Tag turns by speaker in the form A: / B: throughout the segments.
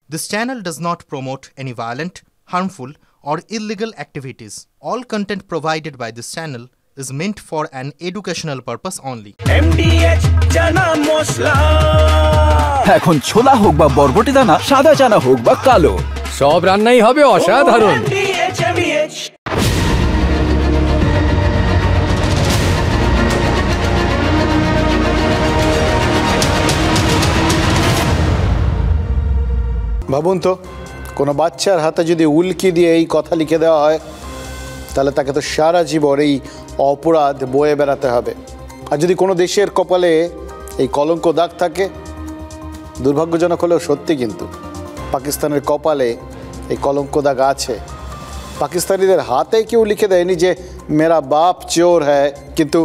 A: This channel does not promote any violent, harmful, or illegal activities. All content provided by this channel is meant for an educational purpose only.
B: MDH chana masala
C: এখন ছোলা হোক বা বরবটি দানা, সাদা চানা হোক বা কালো,
D: সব রান্নাই হবে অসাধারণ।
B: MDH
E: ভাবুন তো, কোনো বাচ্চার হাতে যদি উল্কি দিয়ে এই কথা লিখে দেওয়া হয়, তাহলে তাকে তো সারা জীবন এই অপরাধ বয়ে বেড়াতে হবে। আর যদি কোনো দেশের কপালে এই কলঙ্ক দাগ থাকে, দুর্ভাগ্যজনক হলেও সত্যি, কিন্তু পাকিস্তানের কপালে এই কলঙ্ক দাগ আছে। পাকিস্তানিদের হাতে কেউ লিখে দেয়নি যে মেরা বাপ চোর হ্যায়, কিন্তু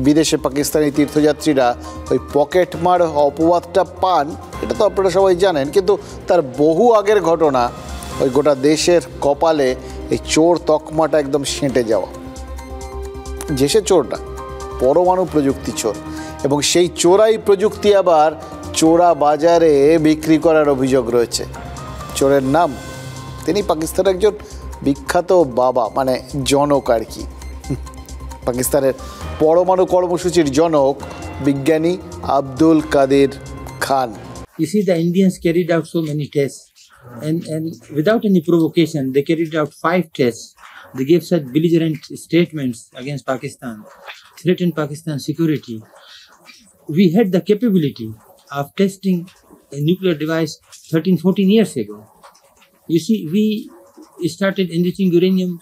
E: বিদেশে পাকিস্তানি তীর্থযাত্রীরা ওই পকেট মার অপবাদটা পান, এটা তো আপনারা সবাই জানেন। কিন্তু তার বহু আগের ঘটনা, ওই গোটা দেশের কপালে এই চোর তকমাটা একদম সেঁটে যাওয়া। যে সে চোর না, পরমাণু প্রযুক্তি চোর, এবং সেই চোরাই প্রযুক্তি আবার চোরা বাজারে বিক্রি করার অভিযোগ রয়েছে। চোরের নাম, তিনি পাকিস্তানের একজন বিখ্যাত বাবা, মানে জনক আর কি। পাকিস্তানের পরমাণু কর্মসূচির জনক বিজ্ঞানী আব্দুল কাদের খান।
F: You see, the Indians carried out so many tests, and without any provocation, they carried out 5 tests. They gave such belligerent statements against Pakistan, threatened Pakistan's security. We had the capability of testing a nuclear device 13-14 years ago. You see, we started enriching uranium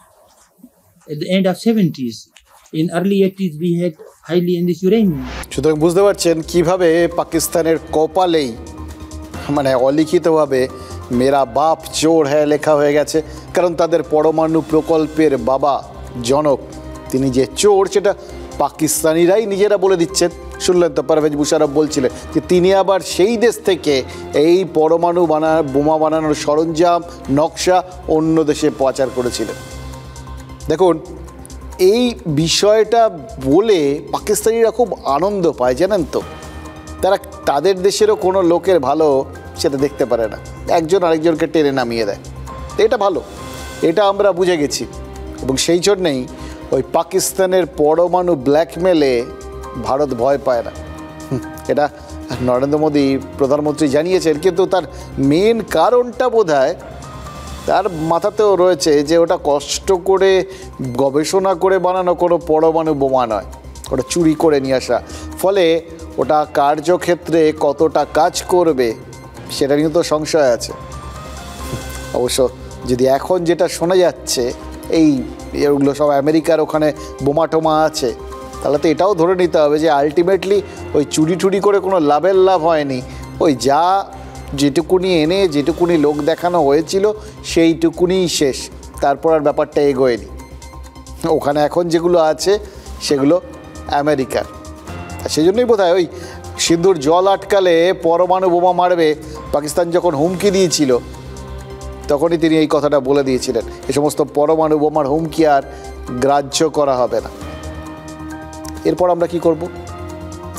F: at the end of 70s. In early 80s, we had highly enriched uranium.
E: সুতরাং বুঝতে পারছেন কিভাবে পাকিস্তানের কপালেই, মানে অলিখিতভাবে মেরা বাপ চোর হ্যাঁ লেখা হয়ে গেছে। কারণ তাদের পরমাণু প্রকল্পের বাবা, জনক, তিনি যে চোর সেটা পাকিস্তানিরাই নিজেরা বলে দিচ্ছেন। শুনলেন তো, পারভেজ মুশারফ বলছিলেন যে তিনি আবার সেই দেশ থেকে এই পরমাণু বোমা বানানোর সরঞ্জাম, নকশা অন্য দেশে পাচার করেছিলেন। দেখুন, এই বিষয়টা বলে পাকিস্তানিরা খুব আনন্দ পায়, জানেন তো। তারা তাদের দেশেরও কোনো লোকের ভালো সেটা দেখতে পারে না, একজন আরেকজনকে টেনে নামিয়ে দেয়। এটা ভালো, এটা আমরা বুঝে গেছি, এবং সেই জন্যেই ওই পাকিস্তানের পরমাণু ব্ল্যাকমেলে ভারত ভয় পায় না। এটা নরেন্দ্র মোদী প্রধানমন্ত্রী জানিয়েছেন, কিন্তু তার মেন কারণটা বোধহয় তার মাথাতেও রয়েছে যে ওটা কষ্ট করে গবেষণা করে বানানো কোনো পরমাণু বোমা নয়, ওটা চুরি করে নিয়ে আসা। ফলে ওটা কার্যক্ষেত্রে কতটা কাজ করবে সেটা নিয়ে তো সংশয় আছে। অবশ্য যদি এখন যেটা শোনা যাচ্ছে, এগুলো সব আমেরিকার ওখানে বোমা টোমা আছে, তাহলে তো এটাও ধরে নিতে হবে যে আলটিমেটলি ওই চুরি টুরি করে কোনো লাভ হয়নি। ওই যেটুকুনি এনে যেটুকুনি লোক দেখানো হয়েছিল সেইটুকুনিই শেষ, তারপর আর ব্যাপারটা এগোয়নি। ওখানে এখন যেগুলো আছে সেগুলো আমেরিকার। সেই জন্যই বোধহয় ওই সিন্ধুর জল আটকালে পরমাণু বোমা মারবে পাকিস্তান যখন হুমকি দিয়েছিল, তখনই তিনি এই কথাটা বলে দিয়েছিলেন, এ সমস্ত পরমাণু বোমার হুমকি আর গ্রাহ্য করা হবে না। এরপর আমরা কি করব?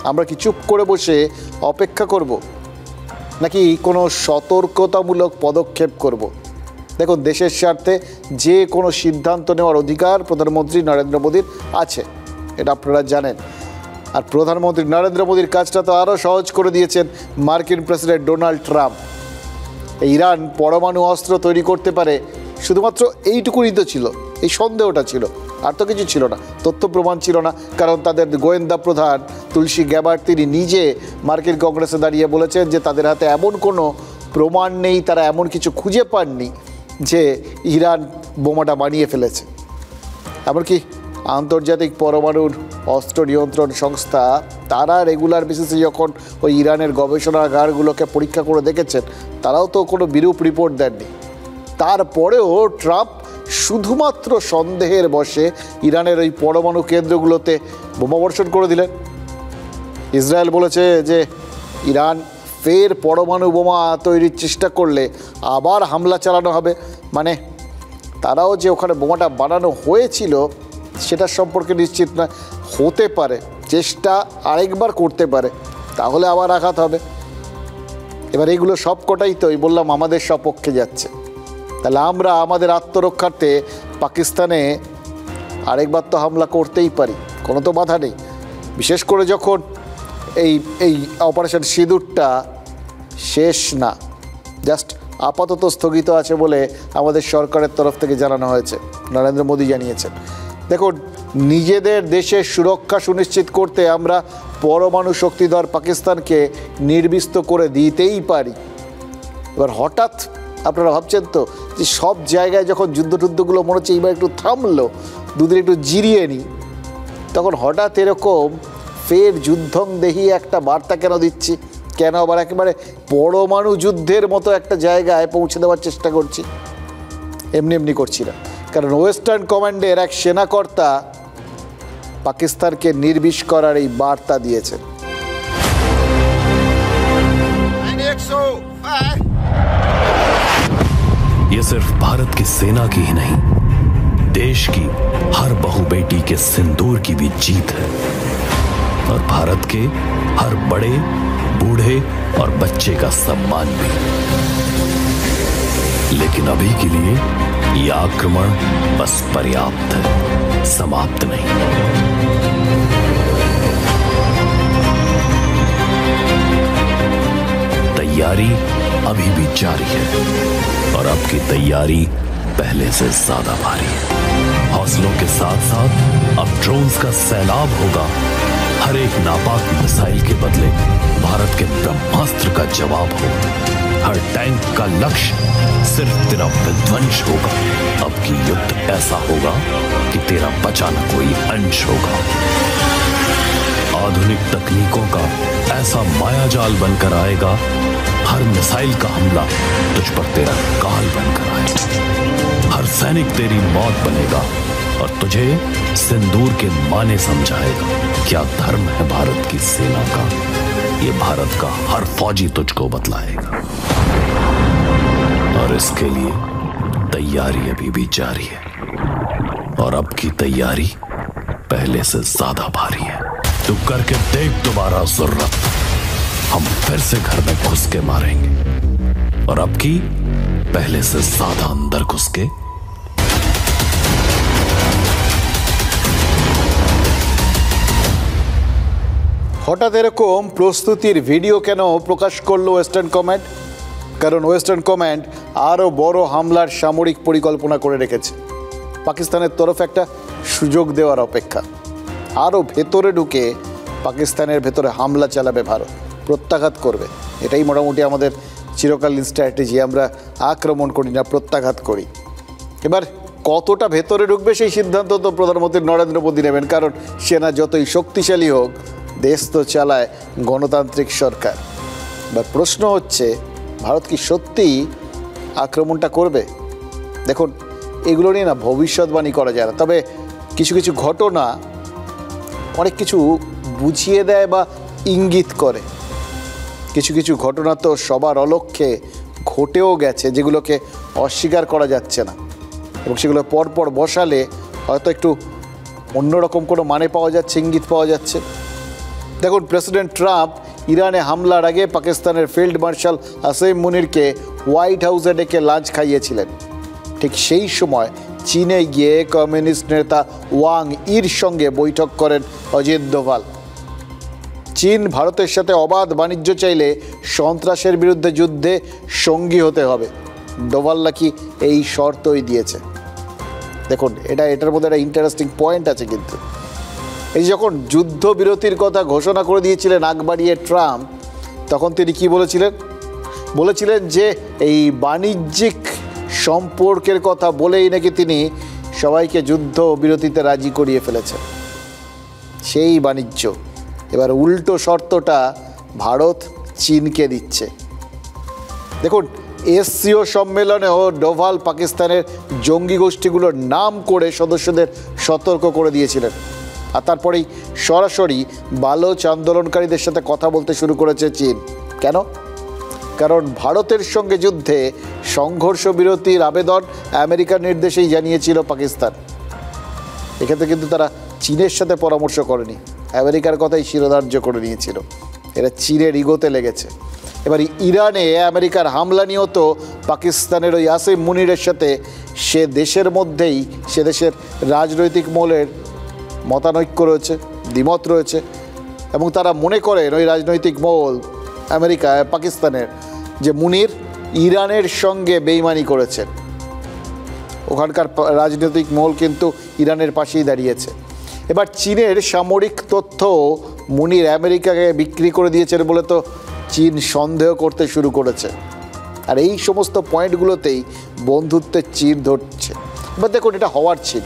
E: আমরা কি চুপ করে বসে অপেক্ষা করব, নাকি কোনো সতর্কতামূলক পদক্ষেপ করব? দেখুন, দেশের স্বার্থে যে কোনো সিদ্ধান্ত নেওয়ার অধিকার প্রধানমন্ত্রী নরেন্দ্র মোদীর আছে, এটা আপনারা জানেন। আর প্রধানমন্ত্রী নরেন্দ্র মোদীর কাজটা তো আরও সহজ করে দিয়েছেন মার্কিন প্রেসিডেন্ট ডোনাল্ড ট্রাম্প। ইরান পরমাণু অস্ত্র তৈরি করতে পারে শুধুমাত্র এইটুকুই তো ছিল, এই সন্দেহটা ছিল, আর তো কিছু ছিল না, তথ্য প্রমাণ ছিল না। কারণ তাদের গোয়েন্দা প্রধান তুলসী গ্যাবার্ড তিনি নিজে মার্কিন কংগ্রেসে দাঁড়িয়ে বলেছেন যে তাদের হাতে এমন কোনো প্রমাণ নেই, তারা এমন কিছু খুঁজে পাননি যে ইরান বোমাটা বানিয়ে ফেলেছে। এমনকি আন্তর্জাতিক পরমাণুর অস্ত্র নিয়ন্ত্রণ সংস্থা তারা রেগুলার বেসিসে যখন ওই ইরানের গবেষণাগারগুলোকে পরীক্ষা করে দেখেছেন, তারাও তো কোনো বিরূপ রিপোর্ট দেননি। তারপরেও ট্রাম্প শুধুমাত্র সন্দেহের বশে ইরানের ওই পরমাণু কেন্দ্রগুলোতে বোমা বর্ষণ করে দিলেন। ইসরায়েল বলেছে যে ইরান ফের পরমাণু বোমা তৈরির চেষ্টা করলে আবার হামলা চালানো হবে। মানে তারাও যে ওখানে বোমাটা বানানো হয়েছিল সেটা সম্পর্কে নিশ্চিত নয়, হতে পারে চেষ্টা আরেকবার করতে পারে, তাহলে আবার আঘাত হবে। এবার এইগুলো সবকটাই তো বললাম আমাদের সপক্ষে যাচ্ছে। তাহলে আমরা আমাদের আত্মরক্ষার্থে পাকিস্তানে আরেকবার তো হামলা করতেই পারি, কোনো তো বাধা নেই। বিশেষ করে যখন এই অপারেশন সিঁদুরটা শেষ না, জাস্ট আপাতত স্থগিত আছে বলে আমাদের সরকারের তরফ থেকে জানানো হয়েছে, নরেন্দ্র মোদী জানিয়েছেন। দেখুন, নিজেদের দেশের সুরক্ষা সুনিশ্চিত করতে আমরা পরমাণু শক্তিধর পাকিস্তানকে নির্বিষ্ট করে দিতেই পারি। এবার হঠাৎ আপনারা ভাবছেন তো যে সব জায়গায় যখন যুদ্ধটুদ্ধগুলো মনে হচ্ছে এইবার একটু থামলো, দুদিন একটু জিরিয়ে নিই, তখন হঠাৎ এরকম ফের যুদ্ধং দেহি একটা বার্তা কেন দিচ্ছি? কেন আবার একেবারে পরমাণু যুদ্ধের মতো একটা জায়গায় পৌঁছে দেওয়ার চেষ্টা করছি? এমনি এমনি করছি না, কারণ ওয়েস্টার্ন কমান্ডের এক সেনাকর্তা পাকিস্তানকে নির্বিষ করার এই বার্তা দিয়েছেন।
G: ये सिर्फ भारत की सेना की ही नहीं, देश की हर बहू बेटी के सिंदूर की भी जीत है, और भारत के हर बड़े बूढ़े और बच्चे का सम्मान भी। लेकिन अभी के लिए यह आक्रमण बस पर्याप्त है, समाप्त नहीं। तैयारी अभी भी जारी है, और अब की तैयारी पहले से ज्यादा भारी है। हौसलों के साथ साथ अब ड्रोन्स का सैलाब होगा। हर एक नापाक मिसाइल के बदले भारत के ब्रह्मास्त्र का जवाब होगा। हर टैंक का लक्ष्य सिर्फ तेरा विध्वंस होगा। अब की युद्ध ऐसा होगा कि तेरा बचा न कोई अंश होगा। आधुनिक तकनीकों का ऐसा मायाजाल बनकर आएगा, हर मिसाइल का हमला तुझ पर तेरा काल बनकर आएगा। हर सैनिक तेरी मौत बनेगा और तुझे सिंदूर के माने समझाएगा। क्या धर्म है भारत की सेना का, ये भारत का हर फौजी तुझको बतलाएगा। और इसके लिए तैयारी अभी भी जारी है, और अब की तैयारी पहले से ज्यादा भारी है। तू करके देख दोबारा जुर्रत, हम फिर से घर में घुस के मारेंगे, और अब की पहले से ज्यादा अंदर घुस के।
E: হঠাৎ এরকম প্রস্তুতির ভিডিও কেন প্রকাশ করলো ওয়েস্টার্ন কমান্ড? কারণ ওয়েস্টার্ন কমান্ড আরও বড় হামলার সামরিক পরিকল্পনা করে রেখেছে। পাকিস্তানের তরফে একটা সুযোগ দেওয়ার অপেক্ষা। আরও ভেতরে ঢুকে পাকিস্তানের ভেতরে হামলা চালাবে ভারত, প্রত্যাঘাত করবে। এটাই মোটামুটি আমাদের চিরকালীন স্ট্র্যাটেজি। আমরা আক্রমণ করি না, প্রত্যাঘাত করি। এবার কতটা ভেতরে ঢুকবে সেই সিদ্ধান্ত তো প্রধানমন্ত্রী নরেন্দ্র মোদী নেবেন, কারণ সেনা যতই শক্তিশালী হোক, দেশ তো চালায় গণতান্ত্রিক সরকার। এবার প্রশ্ন হচ্ছে, ভারত কি সত্যিই আক্রমণটা করবে? দেখুন, এগুলো নিয়ে না ভবিষ্যৎবাণী করা যায় না, তবে কিছু কিছু ঘটনা অনেক কিছু বুঝিয়ে দেয় বা ইঙ্গিত করে। কিছু কিছু ঘটনা তো সবার অলক্ষ্যে ঘটেও গেছে, যেগুলোকে অস্বীকার করা যাচ্ছে না, এবং সেগুলো পরপর বসালে হয়তো একটু অন্যরকম কোনো মানে পাওয়া যাচ্ছে, ইঙ্গিত পাওয়া যাচ্ছে। দেখুন, প্রেসিডেন্ট ট্রাম্প ইরানে হামলার আগে পাকিস্তানের ফিল্ড মার্শাল আসিম মুনিরকে হোয়াইট হাউসে ডেকে লাঞ্চ খাইয়েছিলেন। ঠিক সেই সময় চীনে গিয়ে কমিউনিস্ট নেতা ওয়াং ইর সঙ্গে বৈঠক করেন অজিত ডোভাল। চীন ভারতের সাথে অবাধ বাণিজ্য চাইলে সন্ত্রাসের বিরুদ্ধে যুদ্ধে সঙ্গী হতে হবে। ডোভাল নাকি এই শর্তই দিয়েছে। দেখুন, এটার মধ্যে একটা ইন্টারেস্টিং পয়েন্ট আছে। কিন্তু এই যখন যুদ্ধবিরতির কথা ঘোষণা করে দিয়েছিলেন আগ বাড়িয়ে ট্রাম্প, তখন তিনি কি বলেছিলেন যে এই বাণিজ্যিক সম্পর্কের কথা বলেই নাকি তিনি সবাইকে যুদ্ধ বিরতিতে রাজি করিয়ে ফেলেছেন। সেই বাণিজ্য এবার উল্টো শর্তটা ভারত চীনকে দিচ্ছে। দেখুন, এসসিও সম্মেলনেও ডোভাল পাকিস্তানের জঙ্গি গোষ্ঠীগুলোর নাম করে সদস্যদের সতর্ক করে দিয়েছিলেন। আর তারপরেই সরাসরি বালোচ আন্দোলনকারীদের সাথে কথা বলতে শুরু করেছে চীন। কেন? কারণ ভারতের সঙ্গে যুদ্ধে সংঘর্ষ বিরতির আবেদন আমেরিকার নির্দেশেই জানিয়েছিল পাকিস্তান। এক্ষেত্রে কিন্তু তারা চীনের সাথে পরামর্শ করেনি, আমেরিকার কথাই শিরোধার্য করে নিয়েছিল। এরা চীনের ইগোতে লেগেছে। এবার ইরানে আমেরিকার হামলা নিয়েও তো পাকিস্তানের ওই আসিম মুনিরের সাথে সে দেশের মধ্যেই সে দেশের রাজনৈতিক মহলের মতানৈক্য রয়েছে, দ্বিমত রয়েছে, এবং তারা মনে করেন ওই রাজনৈতিক মহল আমেরিকা পাকিস্তানের যে মুনির ইরানের সঙ্গে বেইমানি করেছেন। ওখানকার রাজনৈতিক মহল কিন্তু ইরানের পাশেই দাঁড়িয়েছে। এবার চীনের সামরিক তথ্য মুনির আমেরিকাকে বিক্রি করে দিয়েছেন বলে তো চীন সন্দেহ করতে শুরু করেছে। আর এই সমস্ত পয়েন্টগুলোতেই বন্ধুত্বের চির ধরছে। এবার দেখুন, এটা হওয়ার ছিল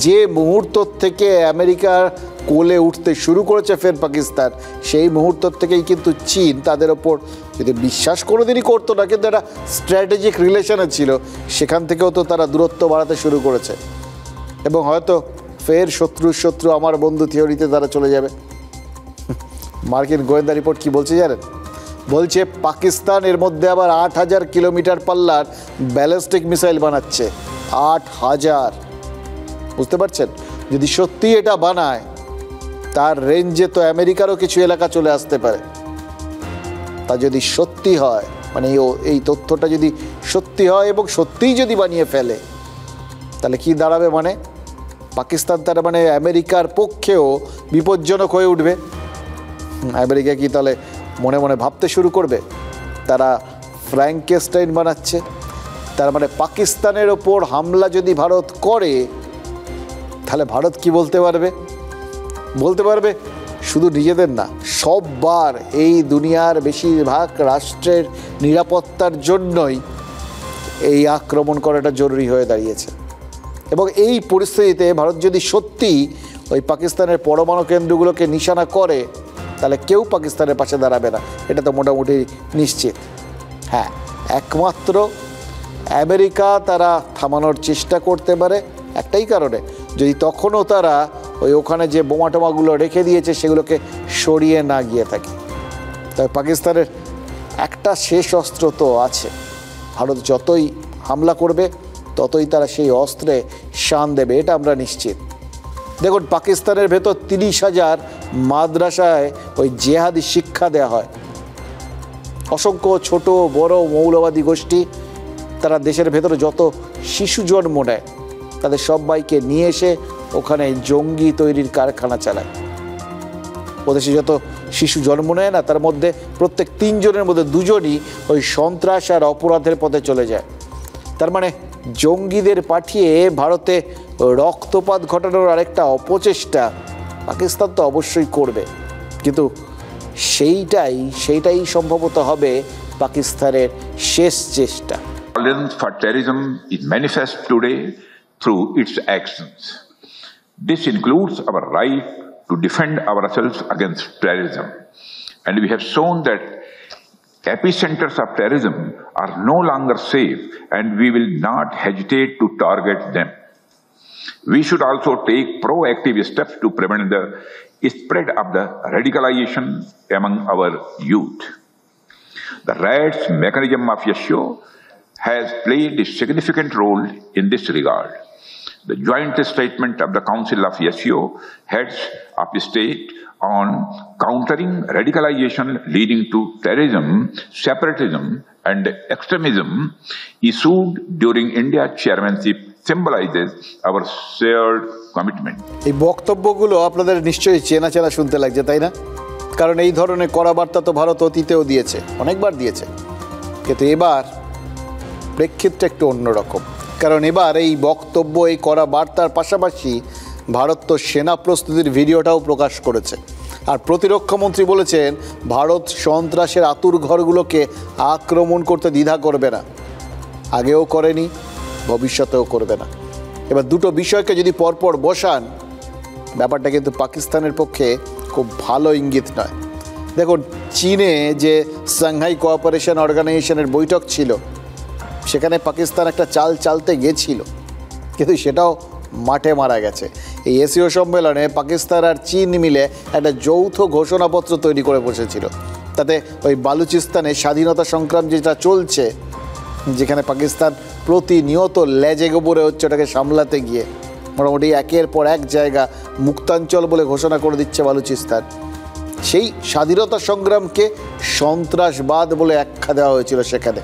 E: যে মুহূর্ত থেকে আমেরিকার কোলে উঠতে শুরু করেছে ফের পাকিস্তান, সেই মুহূর্ত থেকেই কিন্তু চীন তাদের ওপর যদি বিশ্বাস কোনোদিনই করতো না, কিন্তু একটা স্ট্র্যাটেজিক রিলেশনে ছিল, সেখান থেকেও তো তারা দূরত্ব বাড়াতে শুরু করেছে। এবং হয়তো ফের শত্রু আমার বন্ধু থিওরিতে তারা চলে যাবে। মার্কিন গোয়েন্দা রিপোর্ট কি বলছে জানেন? বলছে পাকিস্তান এর মধ্যে আবার ৮,০০০ কিলোমিটার পাল্লার ব্যালিস্টিক মিসাইল বানাচ্ছে। ৮,০০০, বুঝতে পারছেন? যদি সত্যি এটা বানায় তার রেঞ্জে তো আমেরিকারও কিছু এলাকা চলে আসতে পারে। তা যদি সত্যি হয়, মানে এই তথ্যটা যদি সত্যি হয় এবং সত্যিই যদি বানিয়ে ফেলে, তাহলে কি দাঁড়াবে? মানে পাকিস্তান তার মানে আমেরিকার পক্ষেও বিপজ্জনক হয়ে উঠবে। আমেরিকা কি তাহলে মনে মনে ভাবতে শুরু করবে তারা ফ্র্যাঙ্কেস্টাইন বানাচ্ছে? তার মানে পাকিস্তানের ওপর হামলা যদি ভারত করে, তাহলে ভারত কি বলতে পারবে? বলতে পারবে শুধু নিজেদের না, সববার এই দুনিয়ার বেশিরভাগ রাষ্ট্রের নিরাপত্তার জন্যই এই আক্রমণ করাটা জরুরি হয়ে দাঁড়িয়েছে। এবং এই পরিস্থিতিতে ভারত যদি সত্যি ওই পাকিস্তানের পরমাণু কেন্দ্রগুলোকে নিশানা করে, তাহলে কেউ পাকিস্তানের পাশে দাঁড়াবে না, এটা তো মোটামুটি নিশ্চিত। হ্যাঁ, একমাত্র আমেরিকা তারা থামানোর চেষ্টা করতে পারে একটাই কারণে, যদি তখনও তারা ওখানে যে বোমা টোমাগুলো রেখে দিয়েছে সেগুলোকে সরিয়ে না গিয়ে থাকে। তবে পাকিস্তানের একটা শেষ অস্ত্র তো আছে, ভারত যতই হামলা করবে ততই তারা সেই অস্ত্রে শান দেবে, এটা আমরা নিশ্চিত। দেখুন, পাকিস্তানের ভেতর ৩০,০০০ মাদ্রাসায় ওই জেহাদি শিক্ষা দেওয়া হয়। অসংখ্য ছোট বড় মৌলবাদী গোষ্ঠী তারা দেশের ভেতরে যত শিশু জন্ম নেয় তাদের সবাইকে নিয়ে এসে ওখানে জঙ্গি তৈরির কারখানা চালায়। ওদেশে যত শিশু জন্ম নেয় না, তার মধ্যে প্রত্যেক ৩ জনের মধ্যে ২ জনই ওই সন্ত্রাস আর অপরাধের পথে চলে যায়। তার মানে জঙ্গিদের পাঠিয়ে ভারতে রক্তপাত ঘটানোর আরেকটা অপচেষ্টা পাকিস্তান তো অবশ্যই করবে, কিন্তু সেইটাই সম্ভবত হবে পাকিস্তানের শেষ চেষ্টা।
H: Tolerance for terrorism is manifest today through its actions. This includes our right to defend ourselves against terrorism, and we have shown that epicenters of terrorism are no longer safe, and we will not hesitate to target them. We should also take proactive steps to prevent the spread of the radicalization among our youth. The RADS mechanism of YESIO has played a significant role in this regard. The joint statement of the Council of YESIO, heads of state, on countering radicalization leading to terrorism, separatism, and extremism, issued during India's chairmanship, symbolizes our shared commitment.
E: এই বক্তব্যগুলো আপনাদের নিশ্চয়ই চেনা চেনা শুনতে লাগছে, তাই না? কারণ এই ধরনের কড়া বার্তা তো ভারত অতীতেও দিয়েছে, অনেকবার দিয়েছে, কিন্তু এবার প্রেক্ষিতটা একটু অন্যরকম। কারণ এবার এই বক্তব্য, এই কড়া বার্তার পাশাপাশি ভারত তো সেনা প্রস্তুতির ভিডিওটাও প্রকাশ করেছে। আর প্রতিরক্ষামন্ত্রী বলেছেন ভারত সন্ত্রাসের আতুর ঘরগুলোকে আক্রমণ করতে দ্বিধা করবে না, আগেও করেনি, ভবিষ্যতেও করবে না। এবার দুটো বিষয়কে যদি পরপর বসান, ব্যাপারটা কিন্তু পাকিস্তানের পক্ষে খুব ভালো ইঙ্গিত নয়। দেখুন, চীনে যে সাংহাই কোঅপারেশন অর্গানাইজেশনের বৈঠক ছিল, সেখানে পাকিস্তান একটা চাল চালতে গেছিল, কিন্তু সেটাও মাঠে মারা গেছে। এই এশীয় সম্মেলনে পাকিস্তান আর চীন মিলে একটা যৌথ ঘোষণাপত্র তৈরি করে বসেছিল। তাতে ওই বালুচিস্তানে স্বাধীনতা সংগ্রাম যেটা চলছে, যেখানে পাকিস্তান প্রতিনিয়ত লেজে গোবরে হচ্ছে ওটাকে সামলাতে গিয়ে মোটামুটি একের পর এক জায়গা মুক্তাঞ্চল বলে ঘোষণা করে দিচ্ছে বালুচিস্তান, সেই স্বাধীনতা সংগ্রামকে সন্ত্রাসবাদ বলে আখ্যা দেওয়া হয়েছিল সেখানে।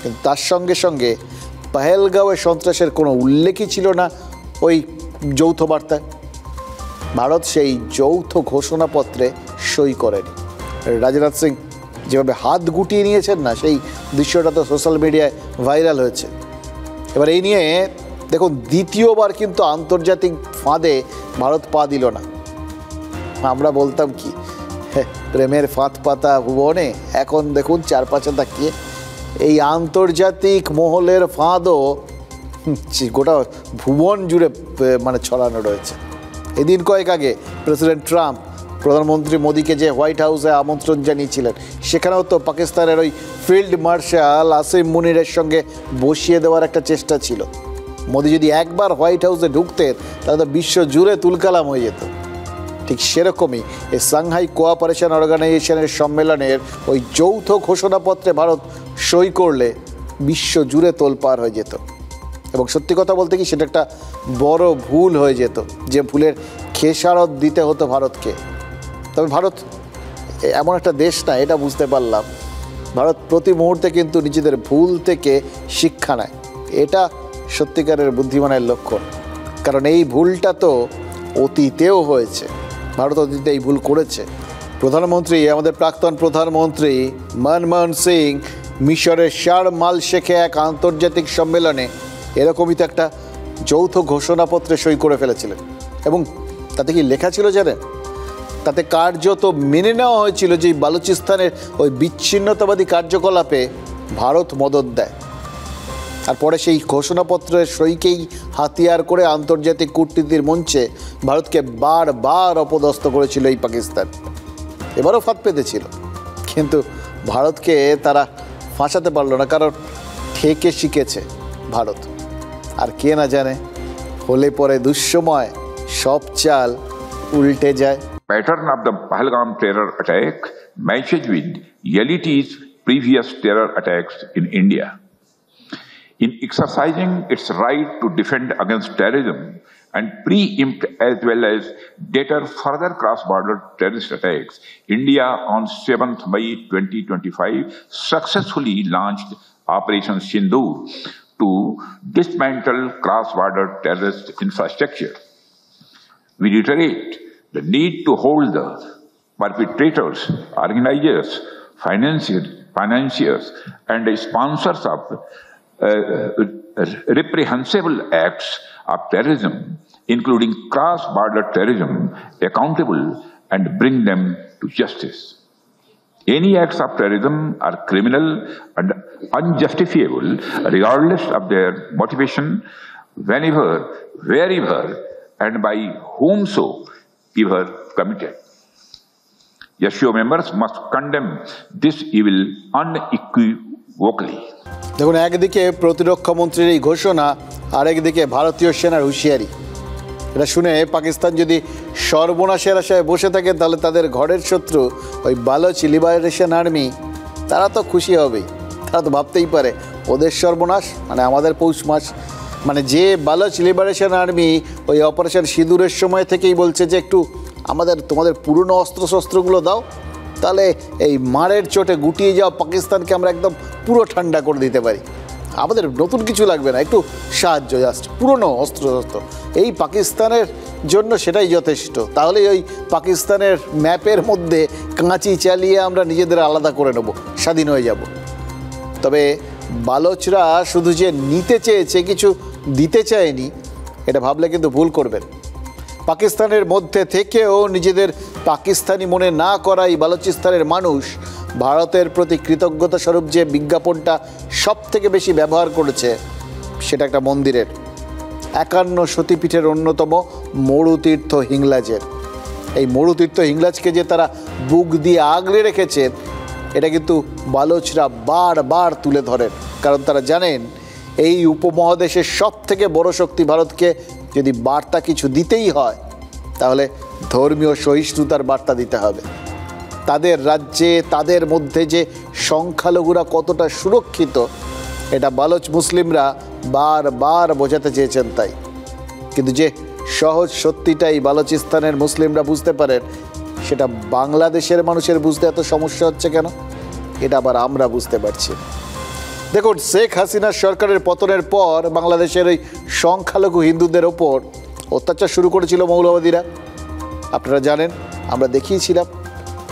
E: কিন্তু তার সঙ্গে সঙ্গে পহেলগাঁওয়ে সন্ত্রাসের কোনো উল্লেখই ছিল না ওই যৌথ বার্তায়। ভারত সেই যৌথ ঘোষণাপত্রে সই করেনি। রাজনাথ সিং যেভাবে হাত গুটিয়ে নিয়েছেন না, সেই দৃশ্যটা তো সোশ্যাল মিডিয়ায় ভাইরাল হয়েছে। এবার এই নিয়ে দেখুন, দ্বিতীয়বার কিন্তু আন্তর্জাতিক ফাঁদে ভারত পা দিল না। আমরা বলতাম কি প্রেমের ফাঁদ পাতা ভুবনে, এখন দেখুন চারপাশে তাকিয়ে এই আন্তর্জাতিক মহলের ফাঁদও গোটা ভুবন জুড়ে মানে ছড়ানো রয়েছে। এদিন কয়েক আগে প্রেসিডেন্ট ট্রাম্প প্রধানমন্ত্রী মোদীকে যে হোয়াইট হাউসে আমন্ত্রণ জানিয়েছিলেন, সেখানেও তো পাকিস্তানের ওই ফিল্ড মার্শাল আসিম মুনিরের সঙ্গে বসিয়ে দেওয়ার একটা চেষ্টা ছিল। মোদী যদি একবার হোয়াইট হাউসে ঢুকতেন তাহলে তো বিশ্ব জুড়ে তুলকালাম হয়ে যেত। ঠিক সেরকমই এই সাংহাই কোঅপারেশন অর্গানাইজেশনের সম্মেলনের ওই যৌথ ঘোষণাপত্রে ভারত সই করলে বিশ্ব জুড়ে তোলপাড় হয়ে যেত। এবং সত্যি কথা বলতে কি, সেটা একটা বড় ভুল হয়ে যেত, যে ভুলের খেসারত দিতে হতো ভারতকে। তবে ভারত এমন একটা দেশ না, এটা বুঝতে পারলাম। ভারত প্রতি মুহূর্তে কিন্তু নিজেদের ভুল থেকে শিক্ষা নেয়, এটা সত্যিকারের বুদ্ধিমানের লক্ষণ। কারণ এই ভুলটা তো অতীতেও হয়েছে, ভারত অতীতে এই ভুল করেছে। প্রধানমন্ত্রী, আমাদের প্রাক্তন প্রধানমন্ত্রী মনমোহন সিং মিশরের শারম আল শেখে এক আন্তর্জাতিক সম্মেলনে এরকমই তো একটা যৌথ ঘোষণাপত্রে সই করে ফেলেছিলেন। এবং তাতে কি লেখা ছিল জানেন? তাতে কার্যত মেনে নেওয়া হয়েছিল যে বালুচিস্তানের ওই বিচ্ছিন্নতাবাদী কার্যকলাপে ভারত মদদ দেয়। আর পরে সেই ঘোষণাপত্রের সইকেই হাতিয়ার করে আন্তর্জাতিক কূটনীতির মঞ্চে ভারতকে বারবার অপদস্থ করেছিল এই পাকিস্তান। এবারও ফাঁদ পেতেছিল, কিন্তু ভারতকে তারা ফাঁসাতে পারল না, কারণ ঠেকে শিখেছে ভারত। আর কে না জানে, হলে পরে দুঃসময় সব চাল উল্টে যায়।
H: Pattern of the Pahalgam terror attack matches with LET's previous terror attacks in India. In exercising its right to defend against terrorism and preempt as well as deter further cross-border terrorist attacks, India on 7th May 2025 successfully launched Operation Sindoor to dismantle cross-border terrorist infrastructure. We reiterate the need to hold the perpetrators, organizers, financiers, and the sponsors of reprehensible acts of terrorism, including cross-border terrorism, accountable and bring them to justice. Any acts of terrorism are criminal and unjustifiable, regardless of their motivation, whenever, wherever, and by whomsoever committed. YESIO members must condemn this evil unequivocally.
E: দেখুন, একদিকে প্রতিরক্ষা মন্ত্রীর এই ঘোষণা, আরেকদিকে ভারতীয় সেনার হুঁশিয়ারি। এটা শুনে পাকিস্তান যদি সর্বনাশের আশায় বসে থাকে, তাহলে তাদের ঘরের শত্রু ওই বালোচ লিবারেশন আর্মি, তারা তো খুশি হবেই। তারা তো ভাবতেই পারে ওদের সর্বনাশ মানে আমাদের পৌষ মাস। মানে যে বালোচ লিবারেশন আর্মি ওই অপারেশন সিঁদুরের সময় থেকেই বলছে যে একটু তোমাদের পুরনো অস্ত্রশস্ত্রগুলো দাও, তাহলে এই মারের চোটে গুটিয়ে যাওয়া পাকিস্তানকে আমরা একদম পুরো ঠান্ডা করে দিতে পারি। আমাদের নতুন কিছু লাগবে না, একটু সাহায্য, জাস্ট পুরনো অস্ত্রশস্ত্র। এই পাকিস্তানের জন্য সেটাই যথেষ্ট। তাহলে ওই পাকিস্তানের ম্যাপের মধ্যে কাঁচি চালিয়ে আমরা নিজেদের আলাদা করে নেব, স্বাধীন হয়ে যাব। তবে বালোচরা শুধু যে নিতে চেয়েছে, কিছু দিতে চায়নি, এটা ভাবলে কিন্তু ভুল করবেন। পাকিস্তানের মধ্যে থেকেও নিজেদের পাকিস্তানি মনে না করাই বালুচিস্তানের মানুষ ভারতের প্রতি কৃতজ্ঞতা স্বরূপ যে বিজ্ঞাপনটা সব থেকে বেশি ব্যবহার করেছে, সেটা একটা মন্দিরের, 51 সতীপীঠের অন্যতম মরুতীর্থ হিংলাজের। এই মরুতীর্থ হিংলাজকে যে তারা বুক দিয়ে আগলে রেখেছেন, এটা কিন্তু বালোচরা বারবার তুলে ধরেন। কারণ তারা জানেন এই উপমহাদেশের সব থেকে বড় শক্তি ভারতকে যদি বার্তা কিছু দিতেই হয়, তাহলে ধর্মীয় সহিষ্ণুতার বার্তা দিতে হবে। তাদের রাজ্যে তাদের মধ্যে যে সংখ্যালঘুরা কতটা সুরক্ষিত, এটা বালোচ মুসলিমরা বারবার বোঝাতে চেয়েছেন। তাই কিন্তু যে সহজ সত্যিটাই বালোচিস্তানের মুসলিমরা বুঝতে পারেন, সেটা বাংলাদেশের মানুষের বুঝতে এত সমস্যা হচ্ছে কেন, এটা আবার আমরা বুঝতে পারছি। দেখুন, শেখ হাসিনার সরকারের পতনের পর বাংলাদেশের ওই সংখ্যালঘু হিন্দুদের ওপর অত্যাচার শুরু করেছিল মৌলবাদীরা। আপনারা জানেন, আমরা দেখিয়েছিলাম,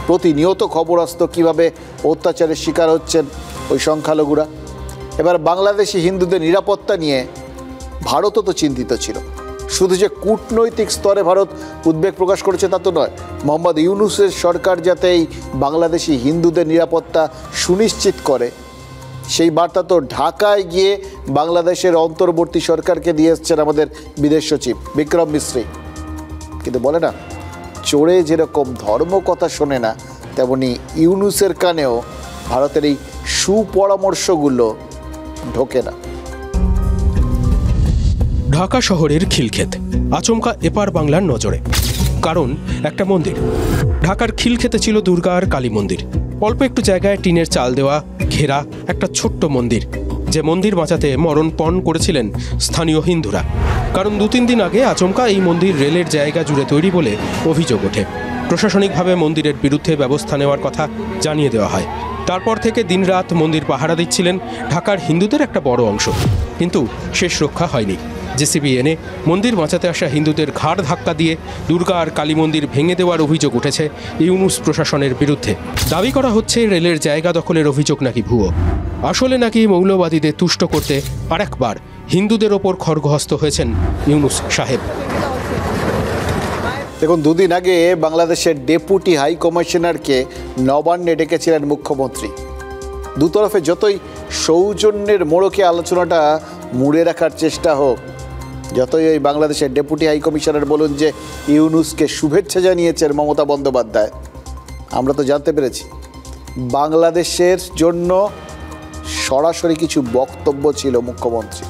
E: প্রতিনিয়ত খবর আসতো কীভাবে অত্যাচারের শিকার হচ্ছেন ওই সংখ্যালঘুরা। এবার বাংলাদেশি হিন্দুদের নিরাপত্তা নিয়ে ভারতও তো চিন্তিত ছিল। শুধু যে কূটনৈতিক স্তরে ভারত উদ্বেগ প্রকাশ করেছে তা তো নয়, মোহাম্মদ ইউনূসের সরকার যাতে এই বাংলাদেশি হিন্দুদের নিরাপত্তা সুনিশ্চিত করে সেই বার্তা তো ঢাকায় গিয়ে বাংলাদেশের অন্তর্বর্তী সরকারকে দিয়ে এসছেন আমাদের বিদেশ সচিব বিক্রম মিশ্রি। কিন্তু বলে না, চোরে যেরকম ধর্ম কথা শোনে না, তেমনি ইউনূসের কানেও ভারতের এই সুপরামর্শগুলো ঢোকে না।
I: ঢাকা শহরের খিলক্ষেত আচমকা এপার বাংলার নজরে, কারণ একটা মন্দির। ঢাকার খিলক্ষেতে ছিল দুর্গা আর কালী মন্দির। অল্প একটু জায়গায় টিনের চাল দেওয়া ঘেরা একটা ছোট্ট মন্দির, যে মন্দির বাঁচাতে মরণপণ করেছিলেন স্থানীয় হিন্দুরা। কারণ 2-3 দিন আগে আচমকা এই মন্দির রেলের জায়গা জুড়ে তৈরি বলে অভিযোগ ওঠে। প্রশাসনিকভাবে মন্দিরের বিরুদ্ধে ব্যবস্থা নেওয়ার কথা জানিয়ে দেওয়া হয়। তারপর থেকে দিনরাত মন্দির পাহারা দিচ্ছিলেন ঢাকার হিন্দুদের একটা বড় অংশ, কিন্তু শেষ রক্ষা হয়নি। জেসিবি এনে মন্দির বাঁচাতে আসা হিন্দুদের ঘাড় ধাক্কা দিয়ে দুর্গা আর কালী মন্দির ভেঙে দেওয়ার অভিযোগ উঠেছে ইউনূস প্রশাসনের বিরুদ্ধে। দাবি করা হচ্ছে রেলের জায়গা দখলের অভিযোগ নাকি ভুয়ো। আসলে নাকি মৌলবাদীদের তুষ্ট করতে আরেকবার হিন্দুদের ওপর খড়গহস্ত হয়েছেন ইউনূস সাহেব।
E: দেখুন, 2 দিন আগে বাংলাদেশের ডেপুটি হাই কমিশনারকে নবান্নে ডেকেছিলেন মুখ্যমন্ত্রী। দুতরফে যতই সৌজন্যের মোড়কে আলোচনাটা মুড়ে রাখার চেষ্টা হোক, যতই ওই বাংলাদেশের ডেপুটি হাই কমিশনার বলুন যে ইউনূসকে শুভেচ্ছা জানিয়েছেন মমতা বন্দ্যোপাধ্যায়, আমরা তো জানতে পেরেছি বাংলাদেশের জন্য সরাসরি কিছু বক্তব্য ছিল মুখ্যমন্ত্রীর।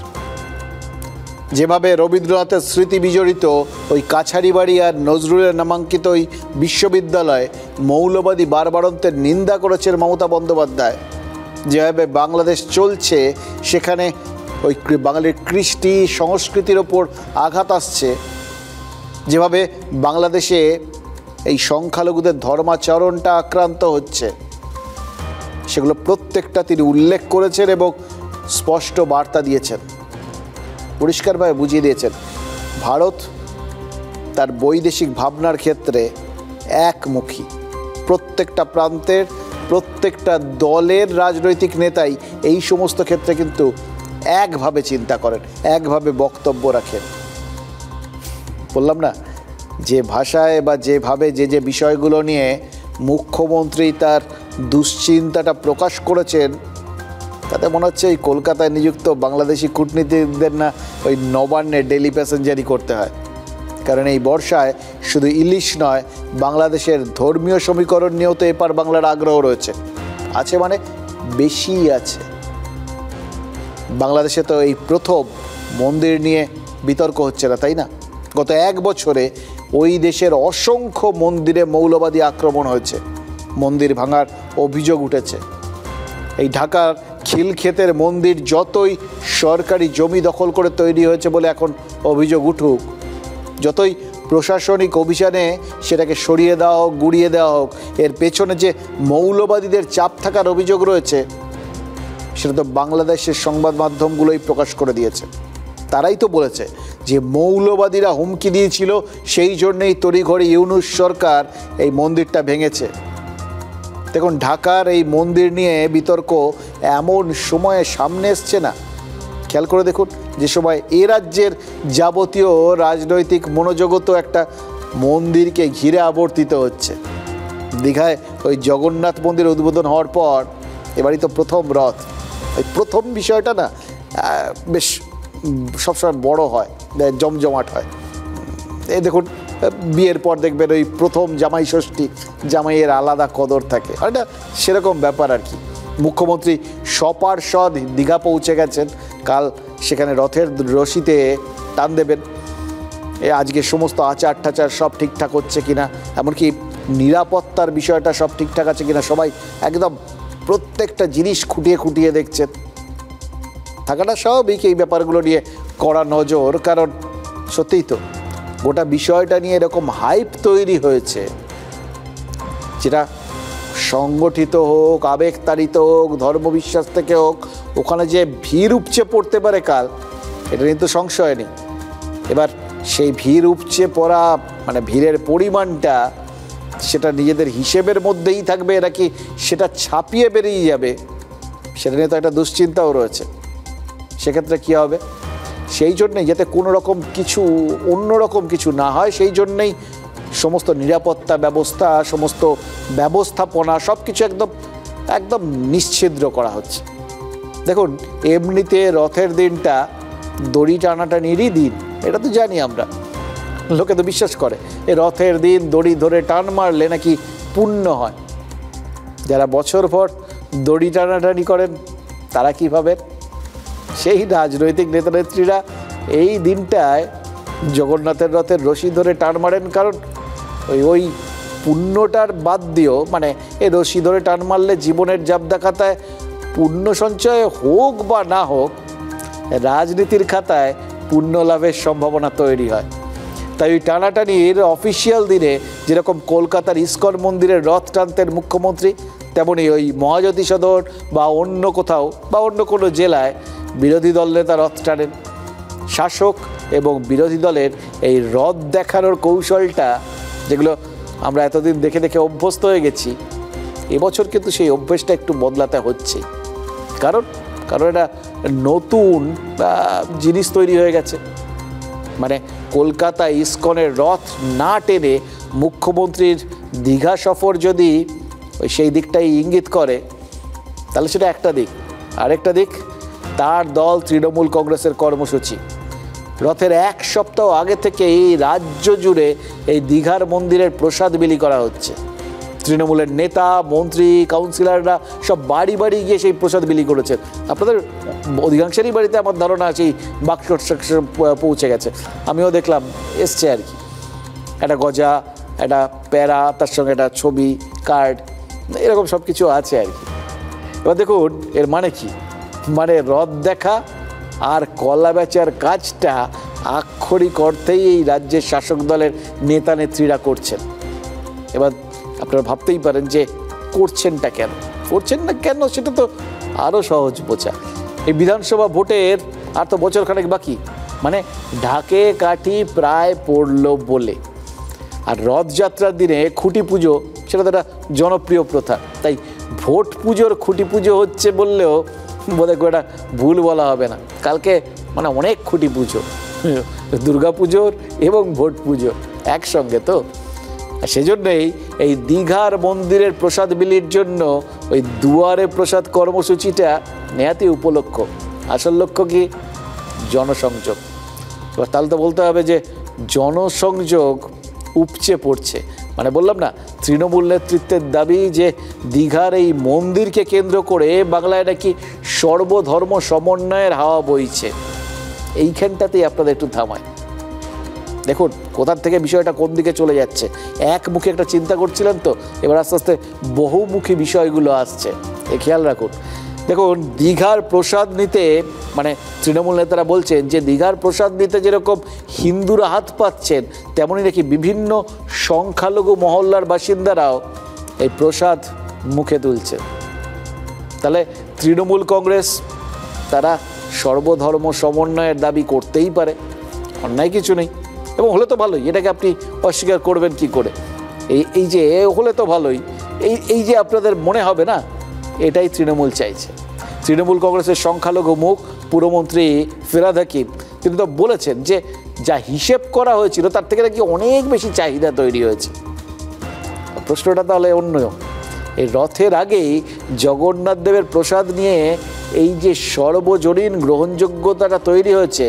E: যেভাবে রবীন্দ্রনাথের স্মৃতি বিজড়িত ওই কাছারিবাড়ি আর নজরুলের নামাঙ্কিত ওই বিশ্ববিদ্যালয়ে মৌলবাদী বারবারন্তের নিন্দা করেছেন মমতা বন্দ্যোপাধ্যায়, যেভাবে বাংলাদেশ চলছে সেখানে ওই বাঙালির কৃষ্টি সংস্কৃতির ওপর আঘাত আসছে, যেভাবে বাংলাদেশে এই সংখ্যালঘুদের ধর্মাচরণটা আক্রান্ত হচ্ছে, সেগুলো প্রত্যেকটা তিনি উল্লেখ করেছেন এবং স্পষ্ট বার্তা দিয়েছেন, পরিষ্কারভাবে বুঝিয়ে দিয়েছেন ভারত তার বৈদেশিক ভাবনার ক্ষেত্রে একমুখী। প্রত্যেকটা প্রান্তের প্রত্যেকটা দলের রাজনৈতিক নেতাই এই সমস্ত ক্ষেত্রে কিন্তু একভাবে চিন্তা করেন, একভাবে বক্তব্য রাখেন। বললাম না, যে ভাষায় বা যেভাবে যে বিষয়গুলো নিয়ে মুখ্যমন্ত্রী তার দুশ্চিন্তাটা প্রকাশ করেছেন, তাতে মনে হচ্ছে এই কলকাতায় নিযুক্ত বাংলাদেশি কূটনীতিকদের না ওই নবান্নে ডেলি প্যাসেঞ্জারি করতে হয়। কারণ এই বর্ষায় শুধু ইলিশ নয়, বাংলাদেশের ধর্মীয় সমীকরণ নিয়েও তো এপার বাংলার আগ্রহ রয়েছে, আছে মানে বেশি আছে। বাংলাদেশে তো এই প্রথম মন্দির নিয়ে বিতর্ক হচ্ছে না, তাই না? গত 1 বছরে ওই দেশের অসংখ্য মন্দিরে মৌলবাদী আক্রমণ হয়েছে, মন্দির ভাঙার অভিযোগ উঠেছে। এই ঢাকার খিলক্ষেতের মন্দির যতই সরকারি জমি দখল করে তৈরি হয়েছে বলে এখন অভিযোগ উঠুক, যতই প্রশাসনিক অভিযানে সেটাকে সরিয়ে দেওয়া হোক, গুড়িয়ে দেওয়া হোক, এর পেছনে যে মৌলবাদীদের চাপ থাকার অভিযোগ রয়েছে সেটা তো বাংলাদেশের সংবাদ মাধ্যমগুলোই প্রকাশ করে দিয়েছে। তারাই তো বলেছে যে মৌলবাদীরা হুমকি দিয়েছিল, সেই জন্যেই তড়িঘড়ি ইউনূস সরকার এই মন্দিরটা ভেঙেছে। দেখুন, ঢাকার এই মন্দির নিয়ে বিতর্ক এমন সময়ে সামনে এসছে না, খেয়াল করে দেখুন, যে সময় এ রাজ্যের যাবতীয় রাজনৈতিক মনোজগত একটা মন্দিরকে ঘিরে আবর্তিত হচ্ছে। দীঘায় ওই জগন্নাথ মন্দির উদ্বোধন হওয়ার পর এবারই তো প্রথম রথ, ওই প্রথম বিষয়টা না বেশ সবসময় বড় হয়, জমজমাট হয়। এই দেখুন, বিয়ের পর দেখবেন ওই প্রথম জামাই ষষ্ঠী, জামাইয়ের আলাদা কদর থাকে, এটা সেরকম ব্যাপার আর কি। মুখ্যমন্ত্রী সপার্ষদ দীঘা পৌঁছে গেছেন, কাল সেখানে রথের রশিতে টান দেবেন। আজকে সমস্ত আচার টাচার সব ঠিকঠাক হচ্ছে কিনা, এমনকি নিরাপত্তার বিষয়টা সব ঠিকঠাক আছে কিনা, সবাই একদম প্রত্যেকটা জিনিস খুঁটিয়ে খুঁটিয়ে দেখছেন। থাকাটা স্বাভাবিক এই ব্যাপারগুলো নিয়ে কড়া নজর, কারণ সত্যিই তো গোটা বিষয়টা নিয়ে এরকম হাইপ তৈরি হয়েছে, যেটা সংগঠিত হোক, আবেগতাড়িত হোক, ধর্মবিশ্বাস থেকে হোক, ওখানে যে ভিড় উপচে পড়তে পারে কাল, এটা নিয়ে তো সংশয় নেই। এবার সেই ভিড় উপচে পড়া মানে ভিড়ের পরিমাণটা সেটা নিজেদের হিসেবের মধ্যেই থাকবে নাকি সেটা ছাপিয়ে বেরিয়ে যাবে, সেটা নিয়ে তো একটা দুশ্চিন্তাও রয়েছে। সেক্ষেত্রে কী হবে, সেই জন্যেই যাতে কোনো রকম কিছু অন্যরকম কিছু না হয়, সেই জন্যেই সমস্ত নিরাপত্তা ব্যবস্থা, সমস্ত ব্যবস্থাপনা সব কিছু একদম একদম নিশ্ছিদ্র করা হচ্ছে। দেখুন, এমনিতে রথের দিনটা দড়ি টানাটানিরই দিন, এটা তো জানি আমরা, লোকে তো বিশ্বাস করে এই রথের দিন দড়ি ধরে টান মারলে নাকি পুণ্য হয়। যারা বছর ভর দড়ি টানাটানি করেন তারা কী ভাবেন? সেই রাজনৈতিক নেতানেত্রীরা এই দিনটায় জগন্নাথের রথের রশি ধরে টান মারেন, কারণ ওই পুণ্যটার বাদ দিয়েও মানে এই রশি ধরে টান মারলে জীবনের জাবদা খাতায় পুণ্য সঞ্চয় হোক বা না হোক, রাজনীতির খাতায় পুণ্য লাভের সম্ভাবনা তৈরি হয়। তাই ওই টানাটানির অফিসিয়াল দিনে যেরকম কলকাতার ইস্কন মন্দিরের রথ টানতেন মুখ্যমন্ত্রী, তেমনি ওই মহাজ্যোতি সদন বা অন্য কোথাও বা অন্য কোনো জেলায় বিরোধী দল নেতা রথ টানেন। শাসক এবং বিরোধী দলের এই রথ দেখানোর কৌশলটা, যেগুলো আমরা এতদিন দেখে দেখে অভ্যস্ত হয়ে গেছি, এবছর কিন্তু সেই অভ্যেসটা একটু বদলাতে হচ্ছে। কারণ এটা নতুন জিনিস তৈরি হয়ে গেছে। মানে কলকাতা ইস্কনের রথ না টেনে মুখ্যমন্ত্রীর দীঘা সফর যদি সেই দিকটাই ইঙ্গিত করে, তাহলে সেটা একটা দিক। আরেকটা দিক, তার দল তৃণমূল কংগ্রেসের কর্মসূচি। রথের এক সপ্তাহ আগে থেকে এই রাজ্য জুড়ে এই দীঘার মন্দিরের প্রসাদ বিলি করা হচ্ছে। তৃণমূলের নেতা, মন্ত্রী, কাউন্সিলররা সব বাড়ি বাড়ি গিয়ে সেই প্রসাদ বিলি করেছেন। আপনাদের অধিকাংশেরই বাড়িতে আমার ধারণা সেই বাক্স পৌঁছে গেছে, আমিও দেখলাম এসছে আর কি। একটা গজা, একটা প্যারা, তার সঙ্গে একটা ছবি, কার্ড, এরকম সব কিছু আছে আর কি। এবার দেখুন এর মানে কি, মানে রথ দেখা আর কলা বেচার কাজটা আক্ষরিক অর্থেই এই রাজ্যের শাসক দলের নেতা নেত্রীরা করছেন। এবার আপনারা ভাবতেই পারেন যে করছেনটা কেন, করছেন না কেন, সেটা তো আরও সহজ বোঝা। এই বিধানসভা ভোটের আর তো বছরখানেক বাকি, মানে ঢাকে কাঠি প্রায় পড়লো বলে। আর রথযাত্রার দিনে খুঁটি পুজো, সেটা তো একটা জনপ্রিয় প্রথা, তাই ভোট পুজোর খুঁটি পুজো হচ্ছে বললেও বোধহয় একটা ভুল বলা হবে না। কালকে মানে অনেক খুঁটি পুজো, দুর্গা পুজোর এবং ভোট পুজো একসঙ্গে তো। সেজন্যই এই দীঘার মন্দিরের প্রসাদ বিলির জন্য ওই দুয়ারে প্রসাদ কর্মসূচিটা নেহাতি উপলক্ষ। আসল লক্ষ্য কি? জনসংযোগ। এবার তাহলে তো বলতে হবে যে জনসংযোগ উপচে পড়ছে। মানে বললাম না, তৃণমূল নেতৃত্বের দাবি যে দীঘার এই মন্দিরকে কেন্দ্র করে বাংলায় নাকি সর্বধর্ম সমন্বয়ের হাওয়া বইছে। এইখানটাতেই আপনাদের একটু থামায়। দেখুন কোথার থেকে বিষয়টা কোন দিকে চলে যাচ্ছে। একমুখী একটা চিন্তা করছিলেন তো, এবার আস্তে আস্তে বহুমুখী বিষয়গুলো আসছে, এ খেয়াল রাখুন। দেখুন দীঘার প্রসাদ নিতে, মানে তৃণমূল নেতারা বলছেন যে দীঘার প্রসাদ নিতে যেরকম হিন্দুরা হাত পাচ্ছেন, তেমনই নাকি বিভিন্ন সংখ্যালঘু মহল্লার বাসিন্দারাও এই প্রসাদ মুখে তুলছে। তাহলে তৃণমূল কংগ্রেস তারা সর্বধর্ম সমন্বয়ের দাবি করতেই পারে, অন্যায় কিছু নেই, এবং হলে তো ভালোই। এটাকে আপনি অস্বীকার করবেন কি করে? এই যে হলে তো ভালোই, এই যে আপনাদের মনে হবে না, এটাই তৃণমূল চাইছে। তৃণমূল কংগ্রেসের সংখ্যালঘু মুখ পুরমন্ত্রী ফিরহাদ হাকিম তিনি তো বলেছেন যে যা হিসেব করা হয়েছিল তার থেকে নাকি অনেক বেশি চাহিদা তৈরি হয়েছে। প্রশ্নটা তাহলে অন্য, এই রথের আগেই জগন্নাথ দেবের প্রসাদ নিয়ে এই যে সর্বজনীন গ্রহণযোগ্যতাটা তৈরি হয়েছে,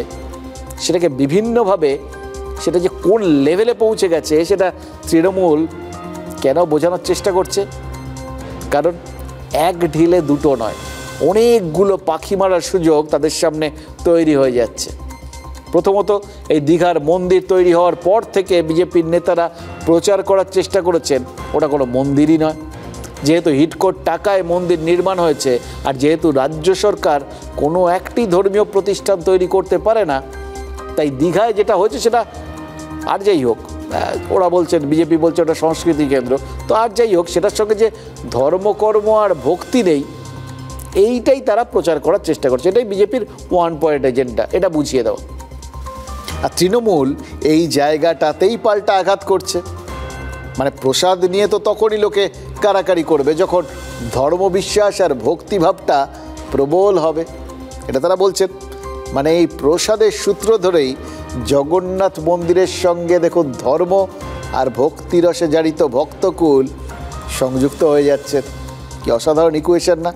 E: সেটাকে বিভিন্নভাবে সেটা যে কোন লেভেলে পৌঁছে গেছে সেটা তৃণমূল কেন বোঝানোর চেষ্টা করছে। কারণ এক ঢিলে দুটো নয়, অনেকগুলো পাখি মারার সুযোগ তাদের সামনে তৈরি হয়ে যাচ্ছে। প্রথমত এই দীঘার মন্দির তৈরি হওয়ার পর থেকে বিজেপির নেতারা প্রচার করার চেষ্টা করেছেন ওটা কোনো মন্দিরই নয়। যেহেতু হিডকোর টাকায় মন্দির নির্মাণ হয়েছে, আর যেহেতু রাজ্য সরকার কোনো একটি ধর্মীয় প্রতিষ্ঠান তৈরি করতে পারে না, তাই দীঘায় যেটা হয়েছে সেটা আর যাই হোক ওরা বলছেন, বিজেপি বলছে ওটা সংস্কৃতি কেন্দ্র। তো আর যাই হোক, সেটার সঙ্গে যে ধর্মকর্ম আর ভক্তি নেই, এইটাই তারা প্রচার করার চেষ্টা করছে। এটাই বিজেপির 1 পয়েন্ট এজেন্ডা, এটা বুঝিয়ে দেওয়া। আর তৃণমূল এই জায়গাটাতেই পাল্টা আঘাত করছে। মানে প্রসাদ নিয়ে তো তখনই লোকে কারাকারি করবে যখন ধর্মবিশ্বাস আর ভক্তিভাবটা প্রবল হবে, এটা তারা বলছেন। মানে এই প্রসাদের সূত্র ধরেই জগন্নাথ মন্দিরের সঙ্গে দেখুন ধর্ম আর ভক্তিরসে জারিত ভক্তকুল সংযুক্ত হয়ে যাচ্ছে। কি অসাধারণ ইকুয়েশন না,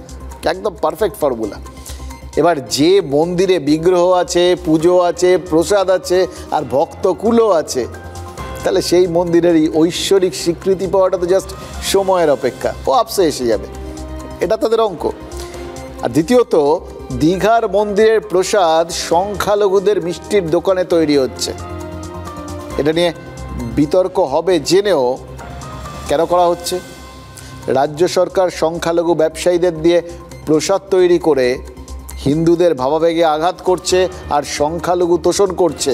E: একদম পারফেক্ট ফর্মুলা। এবার যে মন্দিরে বিগ্রহ আছে, পুজো আছে, প্রসাদ আছে আর ভক্তকুলও আছে, তাহলে সেই মন্দিরেরই ঐশ্বরিক স্বীকৃতি পাওয়াটা তো জাস্ট সময়ের অপেক্ষা, ও আপসে এসে যাবে, এটা তাদের অঙ্ক। আর দ্বিতীয়ত, দীঘার মন্দিরের প্রসাদ সংখ্যালঘুদের মিষ্টির দোকানে তৈরি হচ্ছে। এটা নিয়ে বিতর্ক হবে জেনেও কেন করা হচ্ছে? রাজ্য সরকার সংখ্যালঘু ব্যবসায়ীদের দিয়ে প্রসাদ তৈরি করে হিন্দুদের ভাবাবেগে আঘাত করছে আর সংখ্যালঘু তোষণ করছে।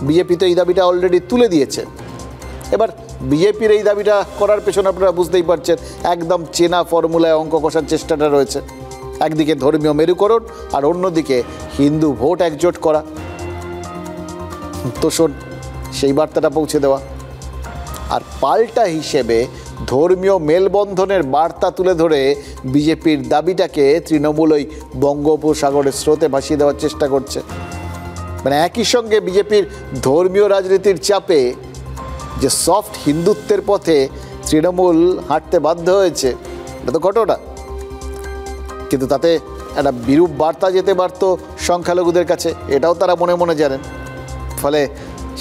E: বিজেপি তো এই দাবিটা অলরেডি তুলে দিয়েছে। এবার বিজেপির এই দাবিটা করার পেছনে আপনারা বুঝতেই পারছেন, একদম চেনা ফর্মুলায় অঙ্ক কষার চেষ্টাটা রয়েছে। একদিকে ধর্মীয় মেরুকরণ আর অন্যদিকে হিন্দু ভোট একজোট করা, তোষণ, সেই বার্তাটা পৌঁছে দেওয়া। আর পাল্টা হিসেবে ধর্মীয় মেলবন্ধনের বার্তা তুলে ধরে বিজেপির দাবিটাকে তৃণমূল ওই বঙ্গোপসাগরের স্রোতে ভাসিয়ে দেওয়ার চেষ্টা করছে। মানে একই সঙ্গে বিজেপির ধর্মীয় রাজনীতির চাপে যে সফট হিন্দুত্বের পথে তৃণমূল হাঁটতে বাধ্য হয়েছে, এটা তো ঘটনা। কিন্তু তাতে একটা বিরূপ বার্তা যেতে পারত সংখ্যালঘুদের কাছে, এটাও তারা মনে মনে জানেন। ফলে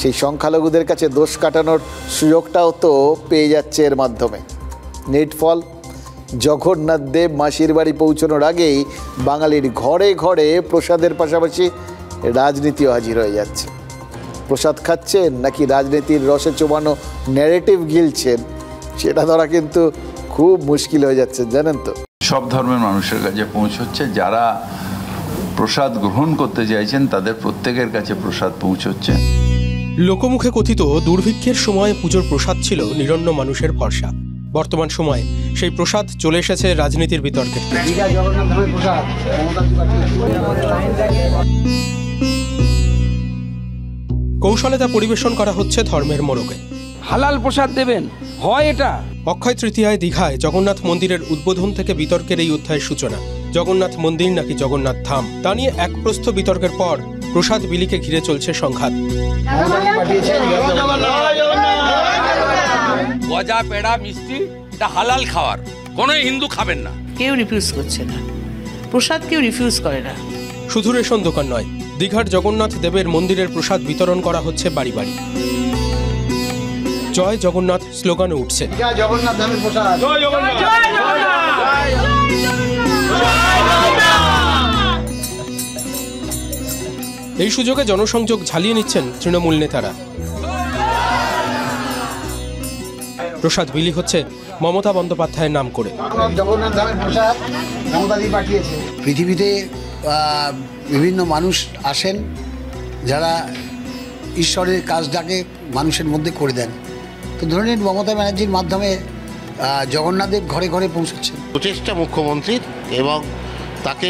E: সেই সংখ্যালঘুদের কাছে দোষ কাটানোর সুযোগটাও তো পেয়ে যাচ্ছে এর মাধ্যমে। নেট ফল, জগন্নাথ দেব মাসির বাড়ি পৌঁছানোর আগেই বাঙালির ঘরে ঘরে প্রসাদের পাশাপাশি রাজনীতিও হাজির হয়ে যাচ্ছে। প্রসাদ খাচ্ছেন নাকি রাজনীতির রসে চোবানো ন্যারেটিভ গিলছেন, সেটা ধরা কিন্তু খুব মুশকিল হয়ে যাচ্ছে, জানেন তো।
J: সব ধর্মের মানুষের কাছে পৌঁছচ্ছে, যারা প্রসাদ গ্রহণ করতে চাইছেন তাদের প্রত্যেকের কাছে প্রসাদ পৌঁছচ্ছে।
I: লোকমুখে কথিত দুর্ভিক্ষের সময় পুজোর প্রসাদ ছিল নিরন্ন মানুষের ভরসা। বর্তমান সময়ে সেই প্রসাদ চলে এসেছে রাজনীতির বিতর্কে। কৌশলে তা পরিবেশন করা হচ্ছে ধর্মের মোড়কে।
K: হালাল প্রসাদ দেবেন হয় এটা।
I: অক্ষয় তৃতীয়ায় দীঘায় জগন্নাথ মন্দিরের উদ্বোধন থেকে বিতর্কের এই অধ্যায়ের সূচনা। জগন্নাথ মন্দির নাকি জগন্নাথ ধাম, তা নিয়ে এক প্রস্থ বিতর্কের পর প্রসাদ বিলিকে ঘিরে চলছে সংঘাত।
K: গজা, পেড়া, মিষ্টি এটা হালাল খাওয়ার, কোনো হিন্দু খাবেন না।
L: কেউ রিফিউজ করছে না, প্রসাদ কেউ রিফিউজ করে না।
I: শুধু রেশন দোকান নয়, দীঘার জগন্নাথ দেবের মন্দিরের প্রসাদ বিতরণ করা হচ্ছে বাড়ি বাড়ি। জয় জগন্নাথ স্লোগানে উঠছে। এই সুযোগে জনসংযোগ ঝালিয়ে নিচ্ছেন তৃণমূল নেতারা। প্রসাদ বিলি হচ্ছে মমতা বন্দ্যোপাধ্যায়ের নাম করে।
M: পৃথিবীতে বিভিন্ন মানুষ আসেন যারা ঈশ্বরের কাজটাকে মানুষের মধ্যে করে দেন। তো ধরে নিন মমতা ব্যানার্জির মাধ্যমে জগন্নাথদেব ঘরে ঘরে পৌঁছাচ্ছেন।
N: প্রচেষ্টা মুখ্যমন্ত্রীর, এবং তাকে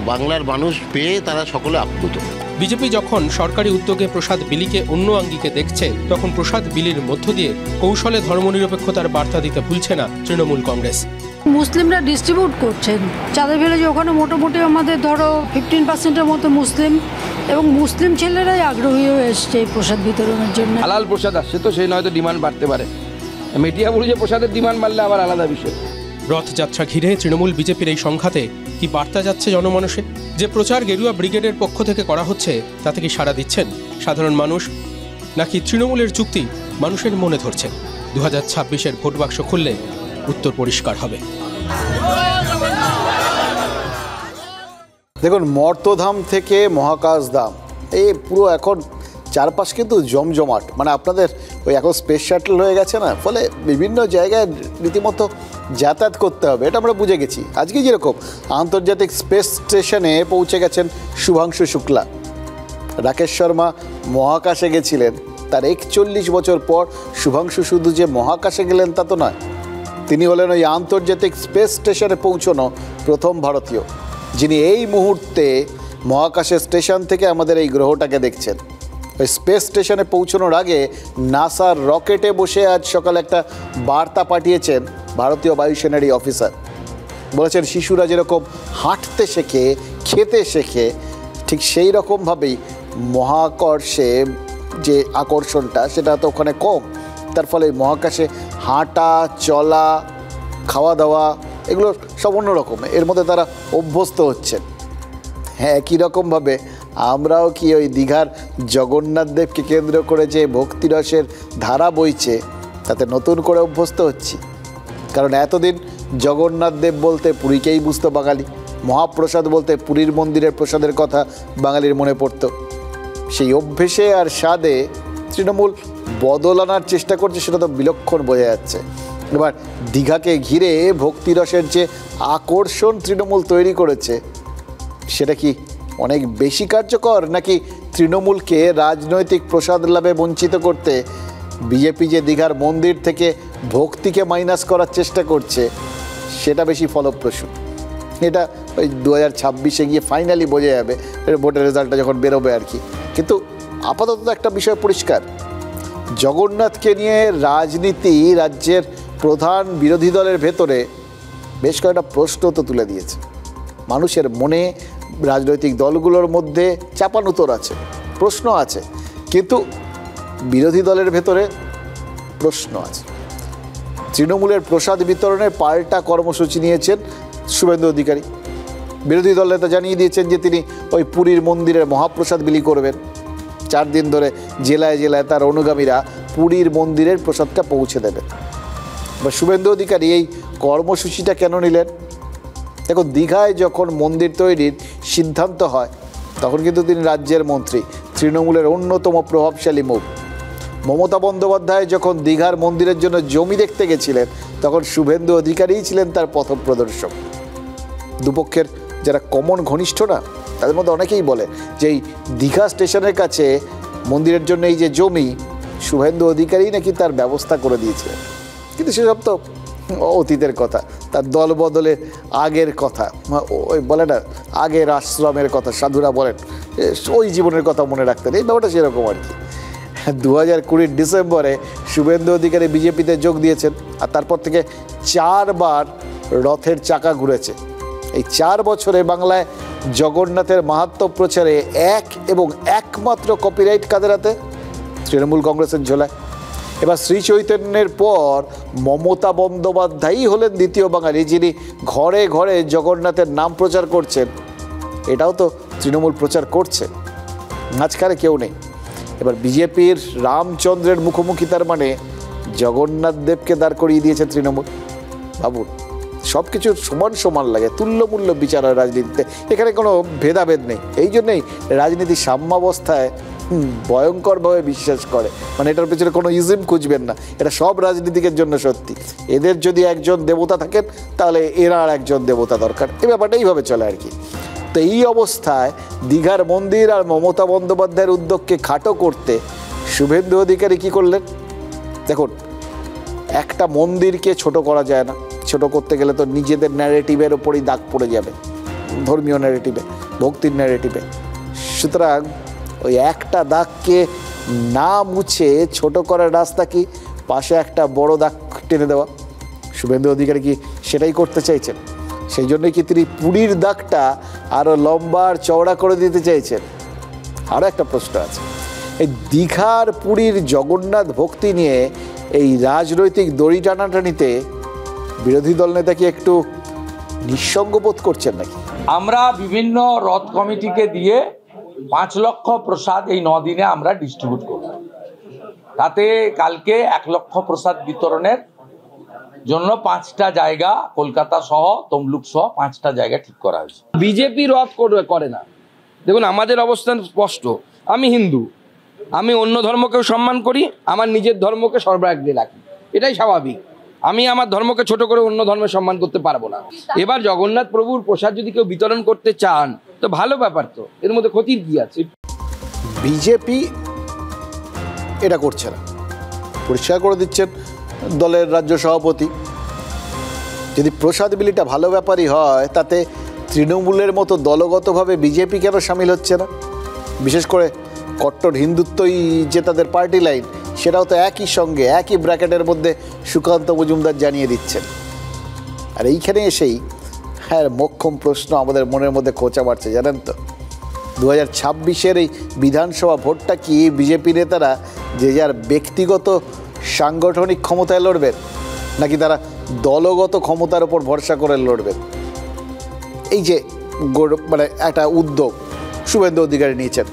N: বাংলার মানুষ পেয়ে তারা সকলে আপ্লুত।
I: বিজেপি যখন সরকারি উদ্যোগে প্রসাদ বিলিকে অন্য আঙ্গিকে দেখছে, তখন প্রসাদ বিলির মধ্য দিয়ে কৌশলে ধর্মনিরপেক্ষতার বার্তা দিতে ভুলছে না তৃণমূল কংগ্রেস।
O: মুসলিমরা ডিস্ট্রিবিউট করছেন চাঁদে ফেলে, যে ওখানে মোটামুটি আমাদের ধরো 15%-এর মতো মুসলিম, এবং মুসলিম ছেলেরাই আগ্রহী হয়ে এসছে এই প্রসাদ বিতরণের জন্য।
K: হালাল প্রসাদ আসছে তো সেই নয়তো ডিমান্ড বাড়তে পারে। মিডিয়া বলছে প্রসাদের ডিমান্ড বাড়লে আবার আলাদা বিষয়।
I: রথযাত্রা ঘিরে তৃণমূল বিজেপির এই সংঘাতে কি বার্তা যাচ্ছে জনমানসে? যে প্রচার গেরুয়া ব্রিগেডের পক্ষ থেকে করা হচ্ছে, তাতে কি সাড়া দিচ্ছেন সাধারণ মানুষ, নাকি তৃণমূলের যুক্তি মানুষের মনে ধরছে? 2026-এর ভোট বাক্স খুললে উত্তর পরিষ্কার হবে।
E: দেখুন, মর্তধাম থেকে মহাকাশ ধাম, এই পুরো এখন চারপাশ কিন্তু জমজমাট। মানে আপনাদের ওই এখন স্পেস শাটল হয়ে গেছে না, ফলে বিভিন্ন জায়গায় রীতিমতো যাতায়াত করতে হবে, এটা আমরা বুঝে গেছি। আজকে যেরকম আন্তর্জাতিক স্পেস স্টেশনে পৌঁছে গেছেন শুভাংশু শুক্লা, রাকেশ শর্মা মহাকাশে গেছিলেন, তার 41 বছর পর শুভাংশু শুধু যে মহাকাশে গেলেন তা তো নয়, তিনি হলেন ওই আন্তর্জাতিক স্পেস স্টেশনে পৌঁছানো প্রথম ভারতীয়, যিনি এই মুহূর্তে মহাকাশের স্টেশন থেকে আমাদের এই গ্রহটাকে দেখছেন। ওই স্পেস স্টেশনে পৌঁছানোর আগে নাসার রকেটে বসে আজ সকালে একটা বার্তা পাঠিয়েছেন ভারতীয় বায়ুসেনার এই অফিসার। বলেছেন শিশুরা যেরকম হাঁটতে শেখে, খেতে শেখে, ঠিক সেই রকমভাবেই মহাকর্ষে যে আকর্ষণটা সেটা তো ওখানে কম, তার ফলে মহাকাশে হাঁটা চলা খাওয়া দাওয়া এগুলো সব অন্যরকম, এর মধ্যে তারা অভ্যস্ত হচ্ছেন। হ্যাঁ, একই রকমভাবে আমরাও কি ওই দীঘার জগন্নাথ দেবকে কেন্দ্র করে যে ভক্তিরসের ধারা বইছে তাতে নতুন করে অভ্যস্ত হচ্ছি। কারণ এতদিন জগন্নাথ দেব বলতে পুরীকেই বুঝতো বাঙালি, মহাপ্রসাদ বলতে পুরীর মন্দিরের প্রসাদের কথা বাঙালির মনে পড়তো। সেই অভ্যেসে আর স্বাদে তৃণমূল বদল আনার চেষ্টা করছে, সেটা তো বিলক্ষণ বোঝা যাচ্ছে। এবার দীঘাকে ঘিরে ভক্তিরসের যে আকর্ষণ তৃণমূল তৈরি করেছে সেটা কি অনেক বেশি কার্যকর, নাকি তৃণমূলকে রাজনৈতিক প্রসাদ লাভে বঞ্চিত করতে বিজেপি যে দীঘার মন্দির থেকে ভক্তিকে মাইনাস করার চেষ্টা করছে সেটা বেশি ফলপ্রসূ? এটা ওই 2026-এ গিয়ে ফাইনালি বোঝা যাবে, ভোটের রেজাল্টটা যখন বেরোবে আর কি। কিন্তু আপাতত একটা বিষয় পরিষ্কার, জগন্নাথকে নিয়ে রাজনীতি রাজ্যের প্রধান বিরোধী দলের ভেতরে বেশ কয়েকটা প্রশ্ন তো তুলে দিয়েছে। মানুষের মনে রাজনৈতিক দলগুলোর মধ্যে চাপানুতর আছে, প্রশ্ন আছে, কিন্তু বিরোধী দলের ভেতরে প্রশ্ন আছে। তৃণমূলের প্রসাদ বিতরণে পাল্টা কর্মসূচি নিয়েছেন শুভেন্দু অধিকারী। বিরোধী দল নেতা জানিয়ে দিয়েছেন যে তিনি ওই পুরীর মন্দিরের মহাপ্রসাদ বিলি করবেন। 4 দিন ধরে জেলায় জেলায় তার অনুগামীরা পুরীর মন্দিরের প্রসাদটা পৌঁছে দেবেন। এবার শুভেন্দু অধিকারী এই কর্মসূচিটা কেন নিলেন? দেখো, দীঘায় যখন মন্দির তৈরির সিদ্ধান্ত হয় তখন কিন্তু তিনি রাজ্যের মন্ত্রী, তৃণমূলের অন্যতম প্রভাবশালী মুখ। মমতা বন্দ্যোপাধ্যায় যখন দীঘার মন্দিরের জন্য জমি দেখতে গেছিলেন তখন শুভেন্দু অধিকারীই ছিলেন তার পথপ্রদর্শক। দুপক্ষের যারা কমন ঘনিষ্ঠ না, তাদের মধ্যে অনেকেই বলে যে এই দীঘা স্টেশনের কাছে মন্দিরের জন্য এই যে জমি, শুভেন্দু অধিকারী নাকি তার ব্যবস্থা করে দিয়েছিলেন। কিন্তু সেসব তো অতীতের কথা, তার দল বদলের আগের কথা। ওই বলে না, আগের আশ্রমের কথা সাধুরা বলেন, ওই জীবনের কথা মনে রাখতেন। এই ব্যাপারটা সেরকম আর কি। 2020 ডিসেম্বরে শুভেন্দু অধিকারী বিজেপিতে যোগ দিয়েছেন, আর তারপর থেকে 4 বার রথের চাকা ঘুরেছে। এই 4 বছরে বাংলায় জগন্নাথের মাহাত্ম্য প্রচারে এক এবং একমাত্র কপিরাইট কাদের হাতে? তৃণমূল কংগ্রেসের ঝোলায়। এবার শ্রী চৈতন্যের পর মমতা বন্দ্যোপাধ্যায়ই হলেন দ্বিতীয় বাঙালি যিনি ঘরে ঘরে জগন্নাথের নাম প্রচার করছেন। এটাও তো তৃণমূল প্রচার করছে, মাঝখানে কেউ নেই। এবার বিজেপির রামচন্দ্রের মুখোমুখি, তার মানে জগন্নাথ দেবকে দাঁড় করিয়ে দিয়েছে তৃণমূল। ভাবুন, সব কিছু সমান সমান লাগে, তুল্যমূল্য বিচার হয় রাজনীতিতে, এখানে কোনো ভেদাভেদ নেই। এই জন্যেই রাজনীতি সাম্যাবস্থায় ভয়ঙ্করভাবে বিশ্বাস করে, মানে এটার পেছনে কোনো ইজম খুঁজবেন না, এটা সব রাজনীতিকের জন্য সত্যি। এদের যদি একজন দেবতা থাকেন তাহলে এরা আর একজন দেবতা দরকার, এই ব্যাপারটা এইভাবে চলে আর কি। তো এই অবস্থায় দীঘার মন্দির আর মমতা বন্দ্যোপাধ্যায়ের উদ্যোগকে খাটো করতে শুভেন্দু অধিকারী কী করলেন? দেখুন, একটা মন্দিরকে ছোট করা যায় না, ছোট করতে গেলে তো নিজেদের ন্যারেটিভের ওপরই দাগ পড়ে যাবে, ধর্মীয় ন্যারেটিভে, ভক্তির ন্যারেটিভে। সুতরাং ওই একটা দাগকে না মুছে ছোট করার রাস্তা কি পাশে একটা বড় দাগ টেনে দেওয়া? শুভেন্দু অধিকারী কি সেটাই করতে চাইছেন? সেই জন্যই কি তিনি পুরীর দাগটা আরও লম্বা আর চওড়া করে দিতে চাইছেন? আরও একটা প্রশ্ন আছে, এই দীঘার পুরীর জগন্নাথ ভক্তি নিয়ে এই রাজনৈতিক দড়ি টানাটানিতে বিরোধী দল নেতা কি একটু নিঃসঙ্গ বোধ করছেন নাকি?
K: আমরা বিভিন্ন রথ কমিটিকে দিয়ে 5 লক্ষ প্রসাদ এই 9 দিনে আমরা ডিস্ট্রিবিউট করব। তাতে কালকে 1 লক্ষ প্রসাদ বিতরণের জন্য 5টা জায়গা, কলকাতা সহ তমলুক সহ 5টা জায়গা ঠিক করা হয়েছে। বিজেপি রথ করে না। দেখুন, আমাদের অবস্থান স্পষ্ট। আমি হিন্দু, আমি অন্য ধর্মকেও সম্মান করি, আমার নিজের ধর্মকে সর্বাগ্রে রাখি, এটাই স্বাভাবিক। আমি আমার ধর্মকে ছোট করে অন্য ধর্মের সম্মান করতে পারবো না। এবার জগন্নাথ প্রভুর প্রসাদ যদি কেউ বিতরণ করতে চান তো ভালো ব্যাপার, তো এর মধ্যে ক্ষতির কি আছে?
E: বিজেপি এটা করছে না, পরিষ্কার করে দিচ্ছেন দলের রাজ্য সভাপতি। যদি প্রসাদ বিলিটা ভালো ব্যাপারই হয়, তাতে তৃণমূলের মতো দলগতভাবে বিজেপি কেন সামিল হচ্ছে না? বিশেষ করে কট্টর হিন্দুত্বই যে তাদের পার্টি লাইন, সেটাও তো একই সঙ্গে একই ব্র্যাকেটের মধ্যে সুকান্ত মজুমদার জানিয়ে দিচ্ছেন। আর এইখানে এসেই হ্যাঁ মোক্ষম প্রশ্ন আমাদের মনের মধ্যে খোঁচা মারছে, জানেন তো 2026-এর এই বিধানসভা ভোটটা কি বিজেপি নেতারা যে যার ব্যক্তিগত সাংগঠনিক ক্ষমতায় লড়বেন, নাকি তারা দলগত ক্ষমতার উপর ভরসা করে লড়বেন? এই যে মানে একটা উদ্যোগ শুভেন্দু অধিকারী নিয়েছেন,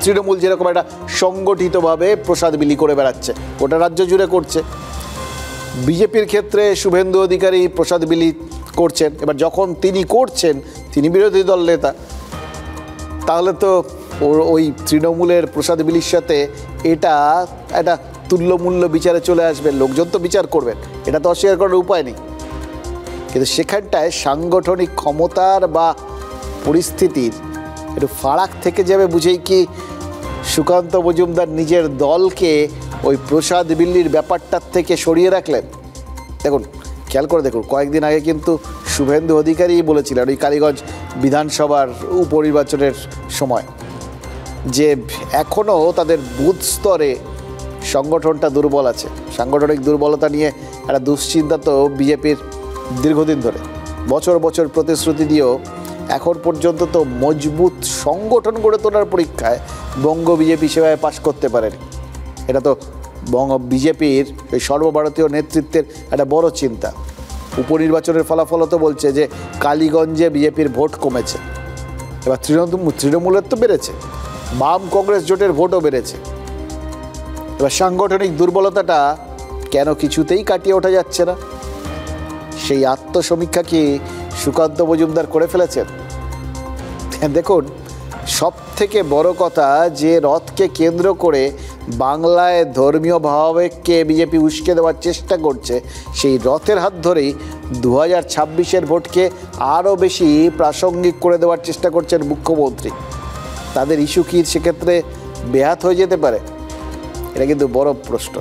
E: তৃণমূল যেরকম একটা সংগঠিতভাবে প্রসাদ বিলি করে বেড়াচ্ছে, গোটা রাজ্য জুড়ে করছে। বিজেপির ক্ষেত্রে শুভেন্দু অধিকারী প্রসাদ বিলি করছেন। এবার যখন তিনি করছেন, তিনি বিরোধী দল নেতা, তাহলে তো ওই তৃণমূলের প্রসাদ বিলির সাথে এটা একটা তুল্যমূল্য বিচারে চলে আসবে, লোকজন তো বিচার করবেন, এটা তো অস্বীকার করার উপায় নেই। কিন্তু সেখানটায় সাংগঠনিক ক্ষমতার বা পরিস্থিতির একটু ফারাক থেকে যাবে বুঝেই কি সুকান্ত মজুমদার নিজের দলকে ওই প্রসাদ বিলির ব্যাপারটার থেকে সরিয়ে রাখলেন? দেখুন, খেয়াল করে দেখুন, কয়েকদিন আগে কিন্তু শুভেন্দু অধিকারী বলেছিলেন ওই কালীগঞ্জ বিধানসভার উপনির্বাচনের সময় যে এখনও তাদের বুথ স্তরে সংগঠনটা দুর্বল আছে। সাংগঠনিক দুর্বলতা নিয়ে একটা দুশ্চিন্তা তো বিজেপির দীর্ঘদিন ধরে, বছর বছর প্রতিশ্রুতি দিয়েও এখন পর্যন্ত তো মজবুত সংগঠন গড়ে তোলার পরীক্ষায় বঙ্গ বিজেপি সেভাবে পাশ করতে পারেনি। এটা তো বিজেপির এই সর্বভারতীয় নেতৃত্বের একটা বড় চিন্তা। উপনির্বাচনের ফলাফলও তো বলছে যে কালীগঞ্জে বিজেপির ভোট কমেছে, এবার তৃণমূলের তো বেড়েছে, বাম কংগ্রেস জোটের ভোটও বেড়েছে। এবার সাংগঠনিক দুর্বলতাটা কেন কিছুতেই কাটিয়ে ওঠা যাচ্ছে না? সেই আত্মসমীক্ষা কি সুকান্ত মজুমদার করে ফেলেছেন? দেখুন, সব থেকে বড় কথা যে রথকে কেন্দ্র করে বাংলায় ধর্মীয় ভাবাবেগকে বিজেপি উস্কে দেওয়ার চেষ্টা করছে, সেই রথের হাত ধরেই 2026-এর ভোটকে আরও বেশি প্রাসঙ্গিক করে দেওয়ার চেষ্টা করছেন মুখ্যমন্ত্রী। তাদের ইস্যু কি সেক্ষেত্রে বেহাত হয়ে যেতে পারে? এটা কিন্তু বড় প্রশ্ন।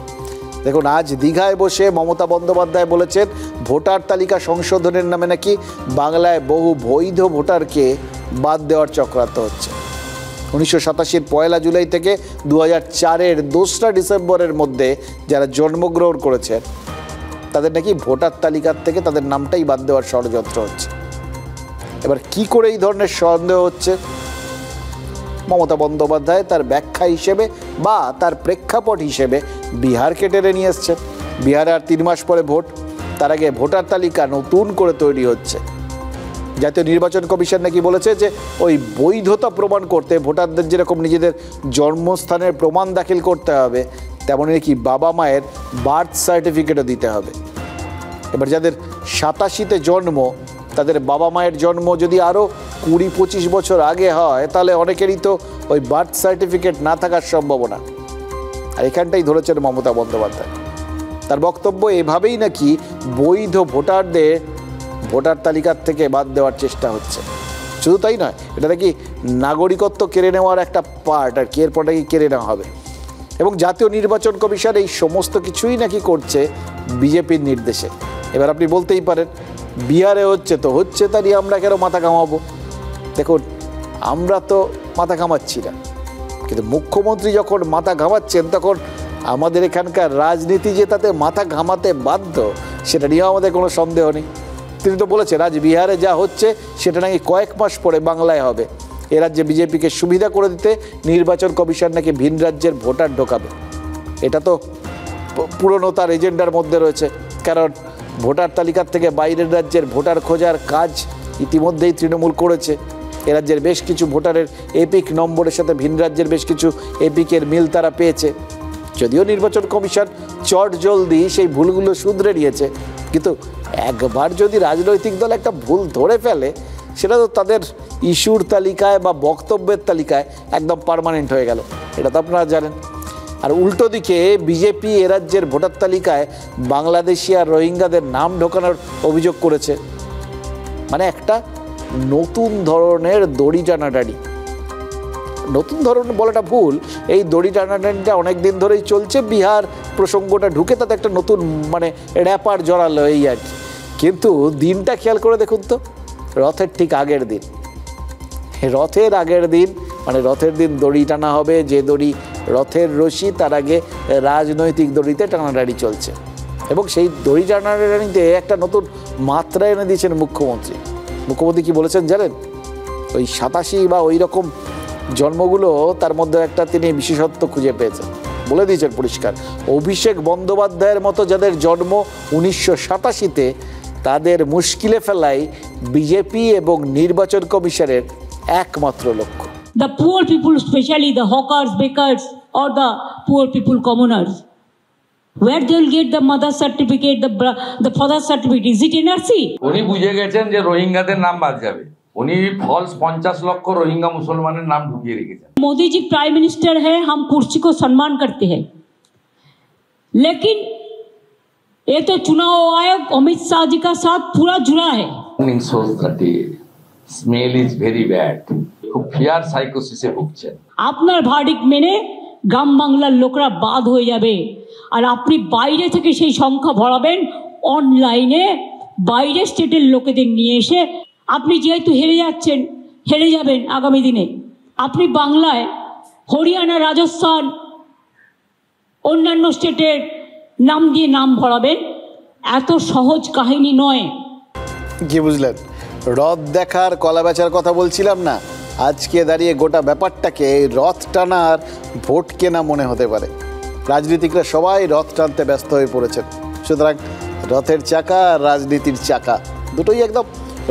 E: দেখুন, আজ দীঘায় বসে মমতা বন্দ্যোপাধ্যায় বলেছেন ভোটার তালিকা সংশোধনের নামে নাকি বাংলায় বহু বৈধ ভোটারকে বাদ দেওয়ার চক্রান্ত হচ্ছে। 1987-এর 1 জুলাই থেকে 2004-এর 2 ডিসেম্বরের মধ্যে যারা জন্মগ্রহণ করেছেন তাদের নাকি ভোটার তালিকার থেকে তাদের নামটাই বাদ দেওয়ার ষড়যন্ত্র হচ্ছে। এবার কি করে এই ধরনের সন্দেহ হচ্ছে? মমতা বন্দ্যোপাধ্যায় তার ব্যাখ্যা হিসেবে বা তার প্রেক্ষাপট হিসেবে বিহারকে টেনে নিয়ে এসছেন। বিহারে আর 3 মাস পরে ভোট, তার আগে ভোটার তালিকা নতুন করে তৈরি হচ্ছে। জাতীয় নির্বাচন কমিশন নাকি বলেছে যে ওই বৈধতা প্রমাণ করতে ভোটারদের যেরকম নিজেদের জন্মস্থানের প্রমাণ দাখিল করতে হবে, তেমনই নাকি বাবা মায়ের বার্থ সার্টিফিকেটও দিতে হবে। এবার যাদের 87-তে জন্ম, তাদের বাবা মায়ের জন্ম যদি আরও 20-25 বছর আগে হয়, তাহলে অনেকেরই তো ওই বার্থ সার্টিফিকেট না থাকার সম্ভাবনা। আর এখানটাই ধরেছেন মমতা বন্দ্যোপাধ্যায়। তার বক্তব্য এভাবেই নাকি বৈধ ভোটারদের ভোটার তালিকার থেকে বাদ দেওয়ার চেষ্টা হচ্ছে। শুধু তাই নয়, এটা নাকি নাগরিকত্ব কেড়ে নেওয়ার একটা পার্ট, আর কি এরপর নাকি কেড়ে নেওয়া হবে। এবং জাতীয় নির্বাচন কমিশন এই সমস্ত কিছুই নাকি করছে বিজেপির নির্দেশে। এবার আপনি বলতেই পারেন বিহারে হচ্ছে তো হচ্ছে, তা নিয়ে আমরা কেন মাথা ঘামাবো? দেখুন, আমরা তো মাথা ঘামাচ্ছি না, কিন্তু মুখ্যমন্ত্রী যখন মাথা ঘামাচ্ছেন তখন আমাদের এখানকার রাজনীতি যে তাতে মাথা ঘামাতে বাধ্য, সেটা নিয়েও আমাদের কোনো সন্দেহ নেই। তিনি তো বলেছেন আজ বিহারে যা হচ্ছে সেটা নাকি কয়েক মাস পরে বাংলায় হবে। এ রাজ্যে বিজেপিকে সুবিধা করে দিতে নির্বাচন কমিশন নাকি ভিন রাজ্যের ভোটার ঢোকাবে। এটা তো পুরনো তার এজেন্ডার মধ্যে রয়েছে, কারণ ভোটার তালিকার থেকে বাইরের রাজ্যের ভোটার খোঁজার কাজ ইতিমধ্যেই তৃণমূল করেছে। এ রাজ্যের বেশ কিছু ভোটারের এপিক নম্বরের সাথে ভিন রাজ্যের বেশ কিছু এপিকের মিল তারা পেয়েছে। যদিও নির্বাচন কমিশন চট জলদি সেই ভুলগুলো শুধরে নিয়েছে, কিন্তু একবার যদি রাজনৈতিক দল একটা ভুল ধরে ফেলে, সেটা তো তাদের ইস্যুর তালিকায় বা বক্তব্যের তালিকায় একদম পার্মানেন্ট হয়ে গেল। এটা তো আপনারা জানেন। আর উল্টো দিকে বিজেপি এ রাজ্যের ভোটার তালিকায় বাংলাদেশি আর রোহিঙ্গাদের নাম ঢোকানোর অভিযোগ করেছে। মানে একটা নতুন ধরনের দড়ি টানাটানি। নতুন ধরনের বলাটা ভুল, এই দড়ি টানাটানিটা অনেক দিন ধরেই চলছে, বিহার প্রসঙ্গটা ঢুকে তাতে একটা নতুন মানে র্যাপার জড়ালো এই আর কি। কিন্তু দিনটা খেয়াল করে দেখুন তো, রথের ঠিক আগের দিন, রথের আগের দিন মানে রথের দিন দড়ি টানা হবে, যে দড়ি রথের রশি, তার আগে রাজনৈতিক দড়িতে টানাটানি চলছে এবং সেই দড়ি টানাটানিতে একটা নতুন মাত্রা এনে দিয়েছেন মুখ্যমন্ত্রী। মুখ্যমন্ত্রী কি বলেছেন জানেন? ওই 87 বা ওই রকম জন্মগুলো তার মধ্যে একটা তিনি বিশেষত্ব খুঁজে পেয়েছেন, বলে দিয়েছেন পরিষ্কার, অভিষেক বন্দ্যোপাধ্যায়ের মতো যাদের জন্ম 1987-তে তাদের মুশকিলে ফেলাই বিজেপি এবং নির্বাচন কমিশনের একমাত্র লক্ষ্য।
P: The poor people, especially the hawkers, bakers, or the poor people, commoners, where they will get the mother certificate, the father certificate? Is it NRC?
K: উনি বুঝে গেছেন যে রোহিঙ্গাদের নাম বাদ যাবে, উনি ফলস 50 লক্ষ রোহিঙ্গা মুসলমানের নাম ঢুকিয়ে রেখেছেন।
P: मोदी जी प्राइम मिनिस्टर है, हम कुर्सी को सम्मान करते हैं, लेकिन ये तो चुनाव आयोग अमित शाह जी का साथ पूरा जुड़ा है।
K: स्मेल इज वेरी बैड, খুব ফিয়ার সাইকোসিসে ভুগছেন।
P: আপনার ভার্ডিক্ট মেনে গ্রাম বাংলার লোকরা বাদ হয়ে যাবে, আর আপনি বাইরে থেকে সেই সংখ্যা ভরাবেন অনলাইনে, বাইরে স্টেটের লোকেদের নিয়ে এসে। আপনি যেহেতু হেরে যাবেন আগামী দিনে, আপনি বাংলায় হরিয়ানা, রাজস্থান, অন্যান্য স্টেটের নাম দিয়ে নাম ভরাবেন, এত সহজ কাহিনী নয়।
E: কি বুঝলেন? রথ দেখার কলা বেচার কথা বলছিলাম না, আজকে দাঁড়িয়ে গোটা ব্যাপারটাকে রথ টানার ভোট কেনা মনে হতে পারে। রাজনীতিকরা সবাই রথ টানতে ব্যস্ত হয়ে পড়েছেন, সুতরাং রথের চাকা আর রাজনীতির চাকা দুটোই একদম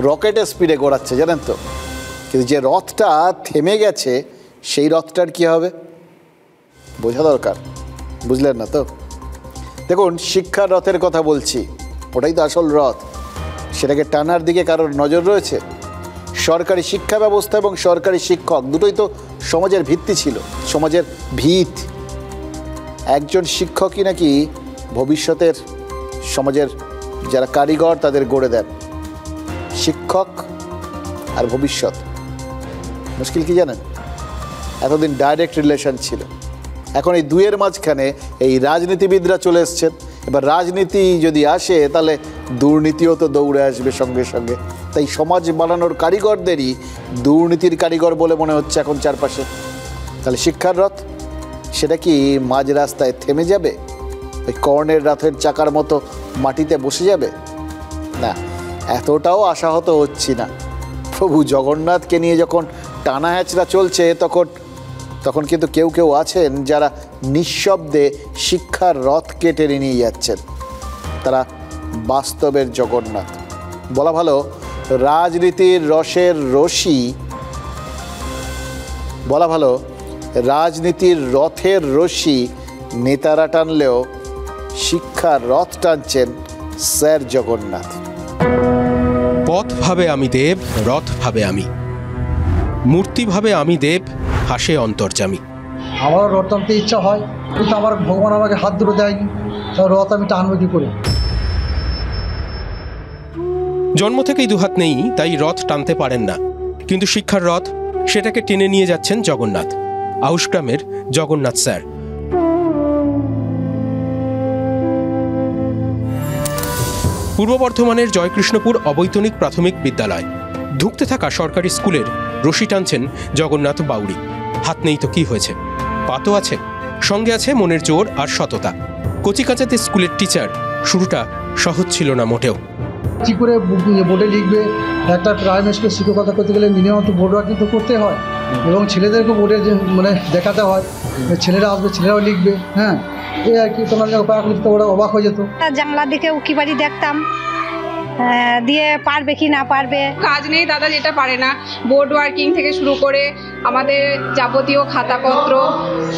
E: রকেটের স্পিডে গড়াচ্ছে, জানেন তো। কিন্তু যে রথটা থেমে গেছে সেই রথটার কি হবে বোঝা দরকার, বুঝলেন না তো? দেখুন, শিক্ষার রথের কথা বলছি, ওটাই তো আসল রথ। সেটাকে টানার দিকে কারোর নজর রয়েছে? সরকারি শিক্ষা ব্যবস্থা এবং সরকারি শিক্ষক দুটোই তো সমাজের ভিত্তি ছিল, সমাজের ভিত। একজন শিক্ষকই নাকি ভবিষ্যতের সমাজের যারা কারিগর তাদের গড়ে দেন। শিক্ষক আর ভবিষ্যৎ, মুশকিল কি জানেন? এতদিন ডাইরেক্ট রিলেশন ছিল, এখন এই দুয়ের মাঝখানে এই রাজনীতিবিদরা চলে এসছেন। এবার রাজনীতি যদি আসে তাহলে দুর্নীতিও তো দৌড়ে আসবে সঙ্গে সঙ্গে। তাই সমাজ বানানোর কারিগরদেরই দুর্নীতির কারিগর বলে মনে হচ্ছে এখন চারপাশে। তাহলে শিক্ষার রথ সেটা কি মাঝ রাস্তায় থেমে যাবে, ওই কর্ণের রথের চাকার মতো মাটিতে বসে যাবে? না, এতটাও আশাহত হচ্ছি না। প্রভু জগন্নাথকে নিয়ে যখন টানা হ্যাচড়া চলছে তখন কিন্তু কেউ কেউ আছেন যারা নিঃশব্দে শিক্ষার রথকে টেনে নিয়ে যাচ্ছেন। তারা বাস্তবের জগন্নাথ। বলা ভালো, রাজনীতির রসের রশি, বলা ভালো রাজনীতির রথের রশি নেতারা টানলেও শিক্ষার রথ টানছেন স্যার জগন্নাথ।
I: পথ ভাবে আমি দেব, রথ ভাবে আমি, মূর্তি ভাবে আমি দেব, হাসে অন্তর্যামী।
Q: আমারও রথ টানতে ইচ্ছা হয়, কিন্তু আমার ভগবান আমাকে হাত দুটো দেয়নি, রথ আমি টানবো কি করে?
I: জন্ম থেকেই দুহাত নেই, তাই রথ টানতে পারেন না, কিন্তু শিক্ষার রথ সেটাকে টেনে নিয়ে যাচ্ছেন জগন্নাথ, আউশগ্রামের জগন্নাথ স্যার। পূর্ব বর্ধমানের জয়কৃষ্ণপুর অবৈতনিক প্রাথমিক বিদ্যালয় ঢুকতে থাকা সরকারি স্কুলের রশি টানছেন জগন্নাথ বাউড়ি। হাত নেই তো কি হয়েছে, পা তো আছে, সঙ্গে আছে মনের জোর আর সততা। কচিকাচাতে স্কুলের টিচার, শুরুটা সহজ ছিল না মোটেও।
Q: কি করে বোর্ডে লিখবে? একটা প্রাইমারি স্কুলে শিক্ষকতা করতে গেলে মিনিমাম তো বোর্ড ওয়ার্কিং তো করতে হয়, এবং ছেলেদেরকে বোর্ডে মানে দেখাতে হয়, ছেলেরা আসবে, ছেলেরাও লিখবে। হ্যাঁ, এই আর কি, তোমার লিখতে ওরা অবাক হয়ে যেত।
R: জানলার দিকে উকি বাড়ি দেখতাম, দিয়ে পারবে কি না পারবে।
S: কাজ নেই দাদা যেটা পারে না, বোর্ড ওয়ার্কিং থেকে শুরু করে আমাদের যাবতীয় খাতাপত্র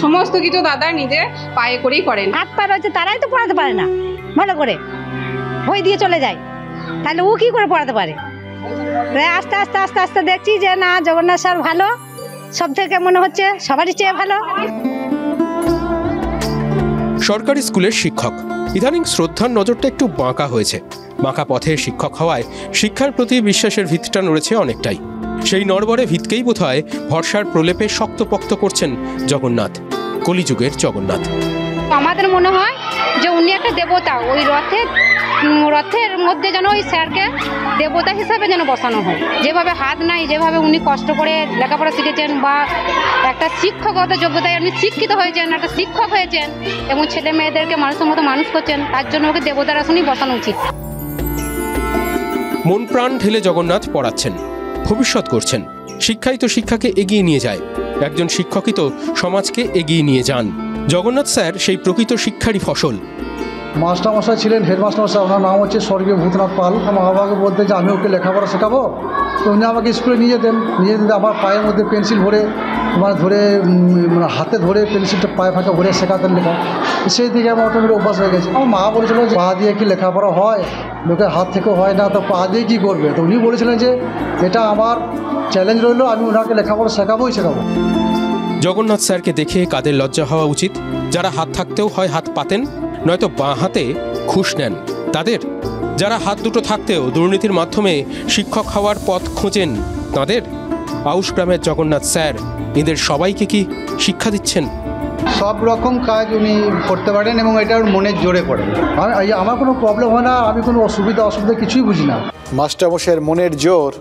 S: সমস্ত কিছু দাদা নিজে পায়ে করেই করেন।
R: হাত পা রয়েছে, তারাই তো পড়াতে পারে না ভালো করে, বই দিয়ে চলে যায়, তাহলে ও কি করে পড়াতে পারে? আস্তে আস্তে আস্তে আস্তে দেখছি যে না, জগন্নাথ স্যার ভালো, সব থেকে মনে হচ্ছে সবারই চেয়ে ভালো।
I: সরকারি স্কুলের শিক্ষক ইদানিং শ্রদ্ধার নজরটা একটু বাঁকা হয়েছে। বাঁকা পথে শিক্ষক হওয়ায় শিক্ষার প্রতি বিশ্বাসের ভিতটা নড়েছে অনেকটাই। সেই নড়বড়ে ভিতকেই বোধহয় ভরসার প্রলেপে শক্তপোক্ত করছেন জগন্নাথ, কলিযুগের জগন্নাথ।
R: আমাদের মনে হয় যে উনি একটা দেবতা, ওই রথের মধ্যে যেন ওই স্যারকে দেবতা হিসাবে যেন বসানো হয়। যেভাবে হাত নাই, যেভাবে উনি কষ্ট করে লেখাপড়া শিখেছেন বা একটা শিক্ষকতা যোগ্যতায় উনি শিক্ষিত হয়েছেন, একটা শিক্ষক হয়েছেন এবং ছেলে মেয়েদেরকে মানুষের মতো মানুষ করছেন, তার জন্য ওকে দেবতার আসনেই বসানো উচিত।
I: মন প্রাণ ঢেলে জগন্নাথ পড়াচ্ছেন, ভবিষ্যৎ করছেন। শিক্ষাই তো শিক্ষাকে এগিয়ে নিয়ে যায়, একজন শিক্ষকই তো সমাজকে এগিয়ে নিয়ে যান। জগন্নাথ স্যার সেই প্রকৃত শিক্ষারই ফসল।
Q: মাস্টারমশাই ছিলেন, হেডমাস্টারমশাই, ওনার নাম হচ্ছে স্বর্গীয় ভূতনাথ পাল। আমার বাবাকে বলতে যে আমি ওকে লেখাপড়া শেখাবো, তো উনি আমাকে স্কুলে নিয়ে যেতেন। আমার পায়ের মধ্যে পেন্সিল ভরে হাতে ধরে পেন্সিলটা পায়ে ফাঁকা ভরে শেখাতেন লেখা। সেই দিকে আমার অটোমেটিক অভ্যাস হয়ে গেছে। আমার মা বলেছিল যে পা দিয়ে কি লেখাপড়া হয়, লোকের হাত থেকেও হয় না, তো পা দিয়ে কী করবে। তো উনি বলেছিলেন যে এটা আমার চ্যালেঞ্জ রইল, আমি ওনাকে লেখাপড়া শেখাবোই শেখাবো।
I: জগন্নাথ স্যারকে দেখে কাদের লজ্জা হওয়া উচিত? যারা হাত থাকতেও হয় হাত পাতেন, নয়তো বাঁ হাতে ঘুষ নেন তাদের। যারা হাত দুটো থাকতেও দুর্নীতির মাধ্যমে শিক্ষক হওয়ার পথ খোঁজেন তাদের। আউশ গ্রামের জগন্নাথ স্যার এদের সবাইকে কি শিক্ষা দিচ্ছেন?
Q: সব রকম কাজ উনি করতে পারেন এবং এটা ওর মনের জোরে পড়ে। আমার কোনো প্রবলেম হয় না, আমি কোনো অসুবিধা কিছুই বুঝি না।
E: মাস্টারমশাইয়ের মনের জোর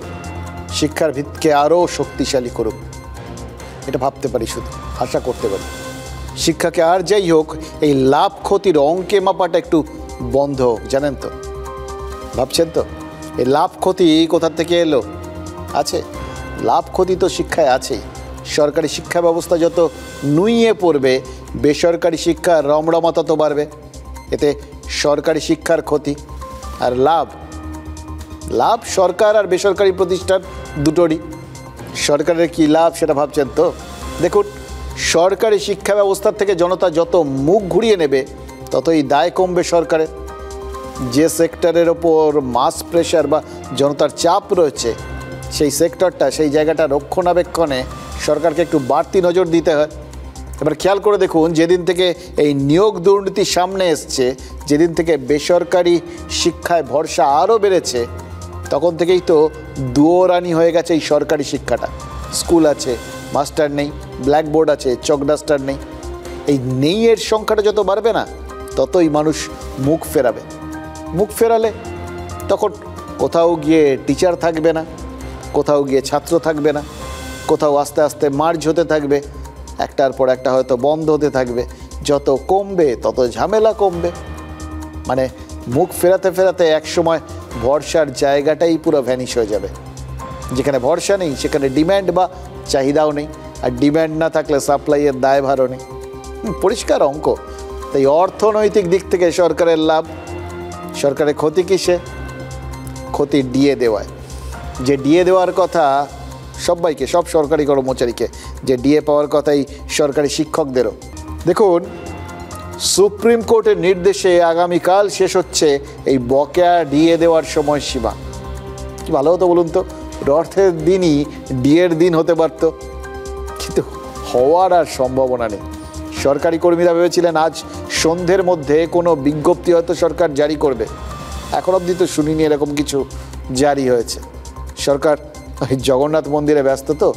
E: শিক্ষার ভিতকে আরও শক্তিশালী করুক, এটা ভাবতে পারি, শুধু আশা করতে পারি। শিক্ষাকে আর যাই হোক এই লাভ ক্ষতির অঙ্কে মাপাটা একটু বন্ধ হোক, জানেন তো, ভাবছেন তো এই লাভ ক্ষতি কোথা থেকে এলো? আছে লাভ ক্ষতি তো শিক্ষায় আছেই। সরকারি শিক্ষা ব্যবস্থা যত নুইয়ে পড়বে, বেসরকারি শিক্ষার রমরমা তত বাড়বে। এতে সরকারি শিক্ষার ক্ষতি আর লাভ সরকার আর বেসরকারি প্রতিষ্ঠান দুটোরই। সরকারের কি লাভ সেটা ভাবছেন তো? দেখুন, সরকারি শিক্ষা ব্যবস্থার থেকে জনতা যত মুখ ঘুরিয়ে নেবে ততই দায় কমবে সরকারের। যে সেক্টরের ওপর মাস প্রেশার বা জনতার চাপ রয়েছে, সেই সেক্টরটা, সেই জায়গাটা রক্ষণাবেক্ষণে সরকারকে একটু বাড়তি নজর দিতে হয়। এবার খেয়াল করে দেখুন, যেদিন থেকে এই নিয়োগ দুর্নীতি সামনে এসছে, যেদিন থেকে বেসরকারি শিক্ষায় ভরসা আরও বেড়েছে, তখন থেকেই তো দুয়োরানি হয়ে গেছে এই সরকারি শিক্ষাটা। স্কুল আছে, মাস্টার নেই, ব্ল্যাকবোর্ড আছে, চক ডাস্টার নেই। এই নেইয়ের সংখ্যাটা যত বাড়বে না, ততই মানুষ মুখ ফেরাবে। মুখ ফেরালে তখন কোথাও গিয়ে টিচার থাকবে না, কোথাও গিয়ে ছাত্র থাকবে না, কোথাও আস্তে আস্তে মার্জ হতে থাকবে, একটার পর একটা হয়তো বন্ধ হতে থাকবে। যত কমবে তত ঝামেলা কমবে। মানে মুখ ফেরাতে ফেরাতে একসময় ভরসার জায়গাটাই পুরো ভ্যানিশ হয়ে যাবে। যেখানে ভরসা নেই সেখানে ডিম্যান্ড বা চাহিদাও নেই, আর ডিম্যান্ড না থাকলে সাপ্লাইয়ের দায়ভারও নেই। পরিষ্কার অঙ্ক। তাই অর্থনৈতিক দিক থেকে সরকারের লাভ, সরকারের ক্ষতি কিসে? ক্ষতি ডিএ দেওয়ায়। যে ডিএ দেওয়ার কথা সবাইকে, সব সরকারি কর্মচারীকে, যে ডিএ পাওয়ার কথাই সরকারি শিক্ষকদেরও। দেখুন, সুপ্রিম কোর্টের নির্দেশে আগামীকাল শেষ হচ্ছে এই বকেয়া ডিএ দেওয়ার সময়সীমা। কি ভালো হতো বলুন তো, রথের দিনই ডিএর দিন হতে পারত, কিন্তু হওয়ার আর সম্ভাবনা নেই। সরকারি কর্মীরা ভেবেছিলেন আজ সন্ধ্যের মধ্যে কোনো বিজ্ঞপ্তি হয়তো সরকার জারি করবে। এখন অবধি তো শুনিনি এরকম কিছু জারি হয়েছে। সরকার জগন্নাথ মন্দিরে ব্যস্ত, তো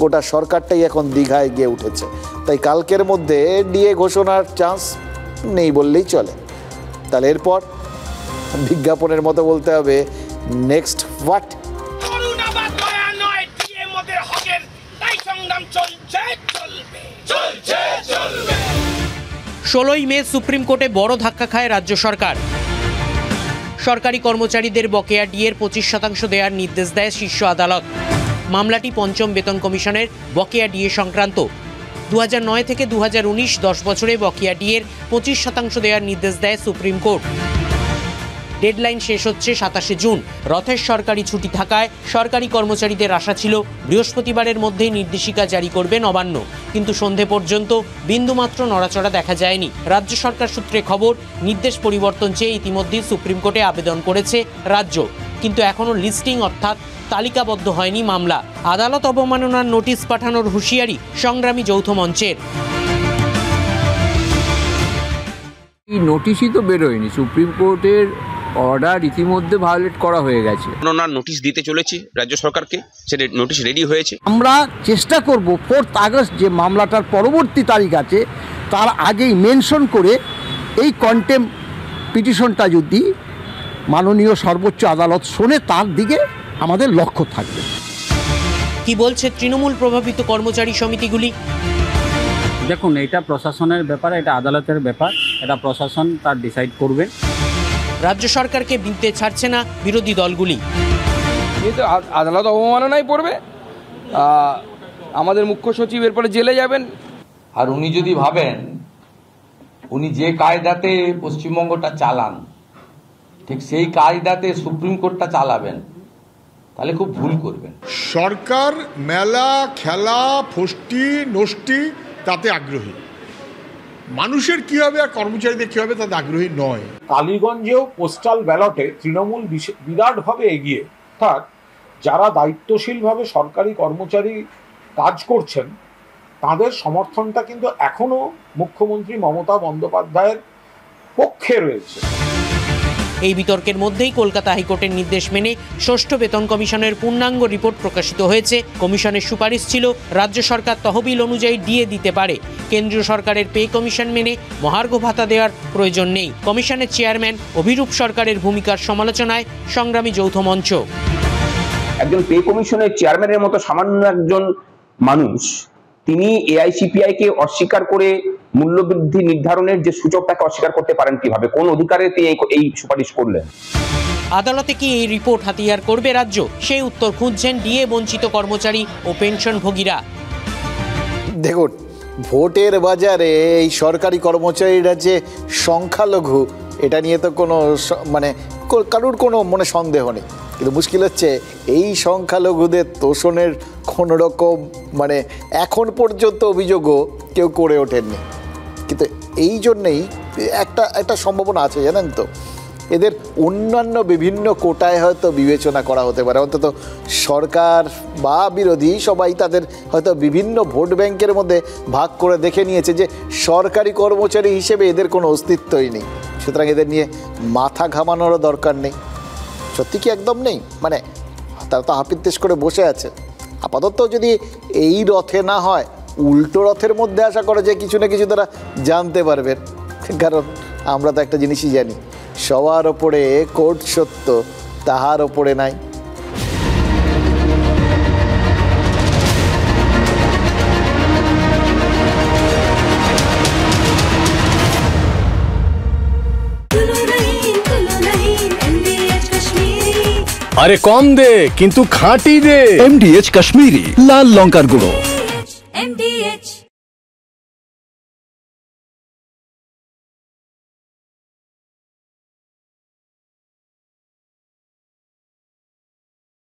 E: গোটা সরকারটাই এখন দীঘায় গিয়ে উঠেছে। তাই কালকের মধ্যে ডিএ ঘোষণার চান্স নেই বললেই চলে। তাহলে এরপর বিজ্ঞাপনের মতো বলতে হবে নেক্সট হোয়াট।
T: 16ই মে সুপ্রিম কোর্টে বড় ধাক্কা খায় রাজ্য সরকার। সরকারি কর্মচারীদের বকেয়া ডিএর 25% দেওয়ার নির্দেশ দেয় শীর্ষ আদালত। মামলাটি পঞ্চম বেতন কমিশনের বকেয়া ডিএ সংক্রান্ত। 2009 থেকে 2019 10 বছরে বকেয়া ডিএর 25% দেওয়ার নির্দেশ দেয় সুপ্রিম কোর্ট। ডেডলাইন শেষ হচ্ছে 27 জুন। রথের সরকারি ছুটি থাকায় সরকারি কর্মচারীদের আশা ছিল বৃহস্পতিবারের মধ্যেই নির্দেশিকা জারি করবে নবান্ন, কিন্তু সন্ধে পর্যন্ত বিন্দুমাত্র নড়াচড়া দেখা যায়নি। রাজ্য সরকার সূত্রে খবর, নির্দেশ পরিবর্তন চেয়ে ইতিমধ্যেই সুপ্রিম কোর্টে আবেদন করেছে রাজ্য, কিন্তু এখনও লিস্টিং অর্থাৎ তালিকাবদ্ধ হয়নি মামলা। আদালত অবমাননার নোটিশ পাঠানোর হুঁশিয়ারি সংগ্রামী যৌথ মঞ্চের।
U: নোটিশই তো বেরোয়নি। সুপ্রিম কোর্টের অর্ডার ইতিমধ্যে ভায়োলেট করা হয়ে গেছে।
V: ওনার নোটিশ দিতে চলেছি রাজ্য সরকারকে, সেটা নোটিশ রেডি হয়েছে।
W: আমরা চেষ্টা করব 4 আগস্ট যে মামলাটার পরবর্তী তারিখ আছে তার আগেই মেনশন করে এই কন্টেম্প পিটিশনটা যদি মাননীয় সর্বোচ্চ আদালত শোনে তার দিকে আমাদের লক্ষ্য থাকবে।
T: কি বলছে তৃণমূল প্রভাবিত কর্মচারী সমিতিগুলি?
U: দেখুন, এটা প্রশাসনের ব্যাপার, এটা আদালতের ব্যাপার, এটা প্রশাসন তার ডিসাইড করবে।
T: রাজ্য সরকারকে বিনতে ছাড়ছে না বিরোধী দলগুলি।
X: আদালত অবমাননায় পড়বে, আমাদের মুখ্য সচিব এরপরে জেলে যাবেন।
K: আর উনি যদি ভাবেন উনি যে কায়দাতে পশ্চিমবঙ্গটা চালান ঠিক সেই কায়দাতে সুপ্রিম কোর্টটা চালাবেন, তাহলে খুব ভুল করবেন।
Y: সরকার মেলা খেলা ফষ্টি নষ্টি তাতে আগ্রহী, মানুষের কি হবে আর কর্মচারীদের কি হবে তাতে আগ্রহী নয়।
Z: টালিগঞ্জেও পোস্টাল ব্যালটে তৃণমূল বিরাটভাবে এগিয়ে, অর্থাৎ যারা দায়িত্বশীলভাবে সরকারি কর্মচারী কাজ করছেন তাদের সমর্থনটা কিন্তু এখনো মুখ্যমন্ত্রী মমতা বন্দ্যোপাধ্যায়ের পক্ষে রয়েছে।
T: এই বিতর্কের মধ্যেই কলকাতা হাইকোর্টের নির্দেশ মেনে ষষ্ঠ বেতন কমিশনের পূর্ণাঙ্গ রিপোর্ট প্রকাশিত হয়েছে। কমিশনের সুপারিশ ছিল রাজ্য সরকার তহবিল অনুযায়ী ডিএ দিতে পারে, কেন্দ্রীয় সরকারের পে কমিশন মেনে মহার্ঘ ভাতা দেওয়ার প্রয়োজন নেই। কমিশনের চেয়ারম্যান অভিরূপ সরকারের ভূমিকার সমালোচনায় সংগ্রামী যৌথ মঞ্চ।
V: একজন পে কমিশনের চেয়ারম্যানের মতো সামান্য একজন মানুষ, তিনি এআইসিপিআই কে অস্বীকার করে মূল্যবৃদ্ধি নির্ধারণের যে সূচকটাকে অস্বীকার করতে পারেন কিভাবে? কোন অধিকারে তিনি এই সুপারিশ করলেন?
T: আদালতে কি এই রিপোর্ট হাতিয়ার করবে রাজ্য? সেই উত্তর খুঁজছেন ডিএ বঞ্চিত কর্মচারী ও পেনশনভোগীরা।
E: দেখুন, ভোটের বাজারে এই সরকারি কর্মচারীরা যে সংখ্যালঘু এটা নিয়ে তো কোনো কারোর কোনো মনে সন্দেহ নেই, কিন্তু মুশকিল হচ্ছে এই সংখ্যালঘুদের তোষণের কোনো রকম এখন পর্যন্ত অভিযোগও কেউ করে ওঠেননি। কিন্তু এই জন্যেই একটা সম্ভাবনা আছে, জানেন তো, এদের অন্যান্য বিভিন্ন কোটায় হয়তো বিবেচনা করা হতে পারে। অন্তত সরকার বা বিরোধী সবাই তাদের হয়তো বিভিন্ন ভোট ব্যাংকের মধ্যে ভাগ করে দেখে নিয়েছে যে সরকারি কর্মচারী হিসেবে এদের কোনো অস্তিত্বই নেই, সুতরাং এদের নিয়ে মাথা ঘামানোরও দরকার নেই। সত্যি কি একদম নেই? তারা তো হাপিত্তেশ করে বসে আছে। আপাতত যদি এই রথে না হয় উল্টো রথের মধ্যে আশা করে যে কিছু না কিছু তারা জানতে পারবেন, কারণ আমরা তো একটা জিনিসই জানি, সবার ওপরে কোর্ট সত্য, তাহার ওপরে নাই।
G: আরে কম দে কিন্তু খাঁটি দে। MDH কাশ্মীরি লাল লঙ্কার গুঁড়ো। MDH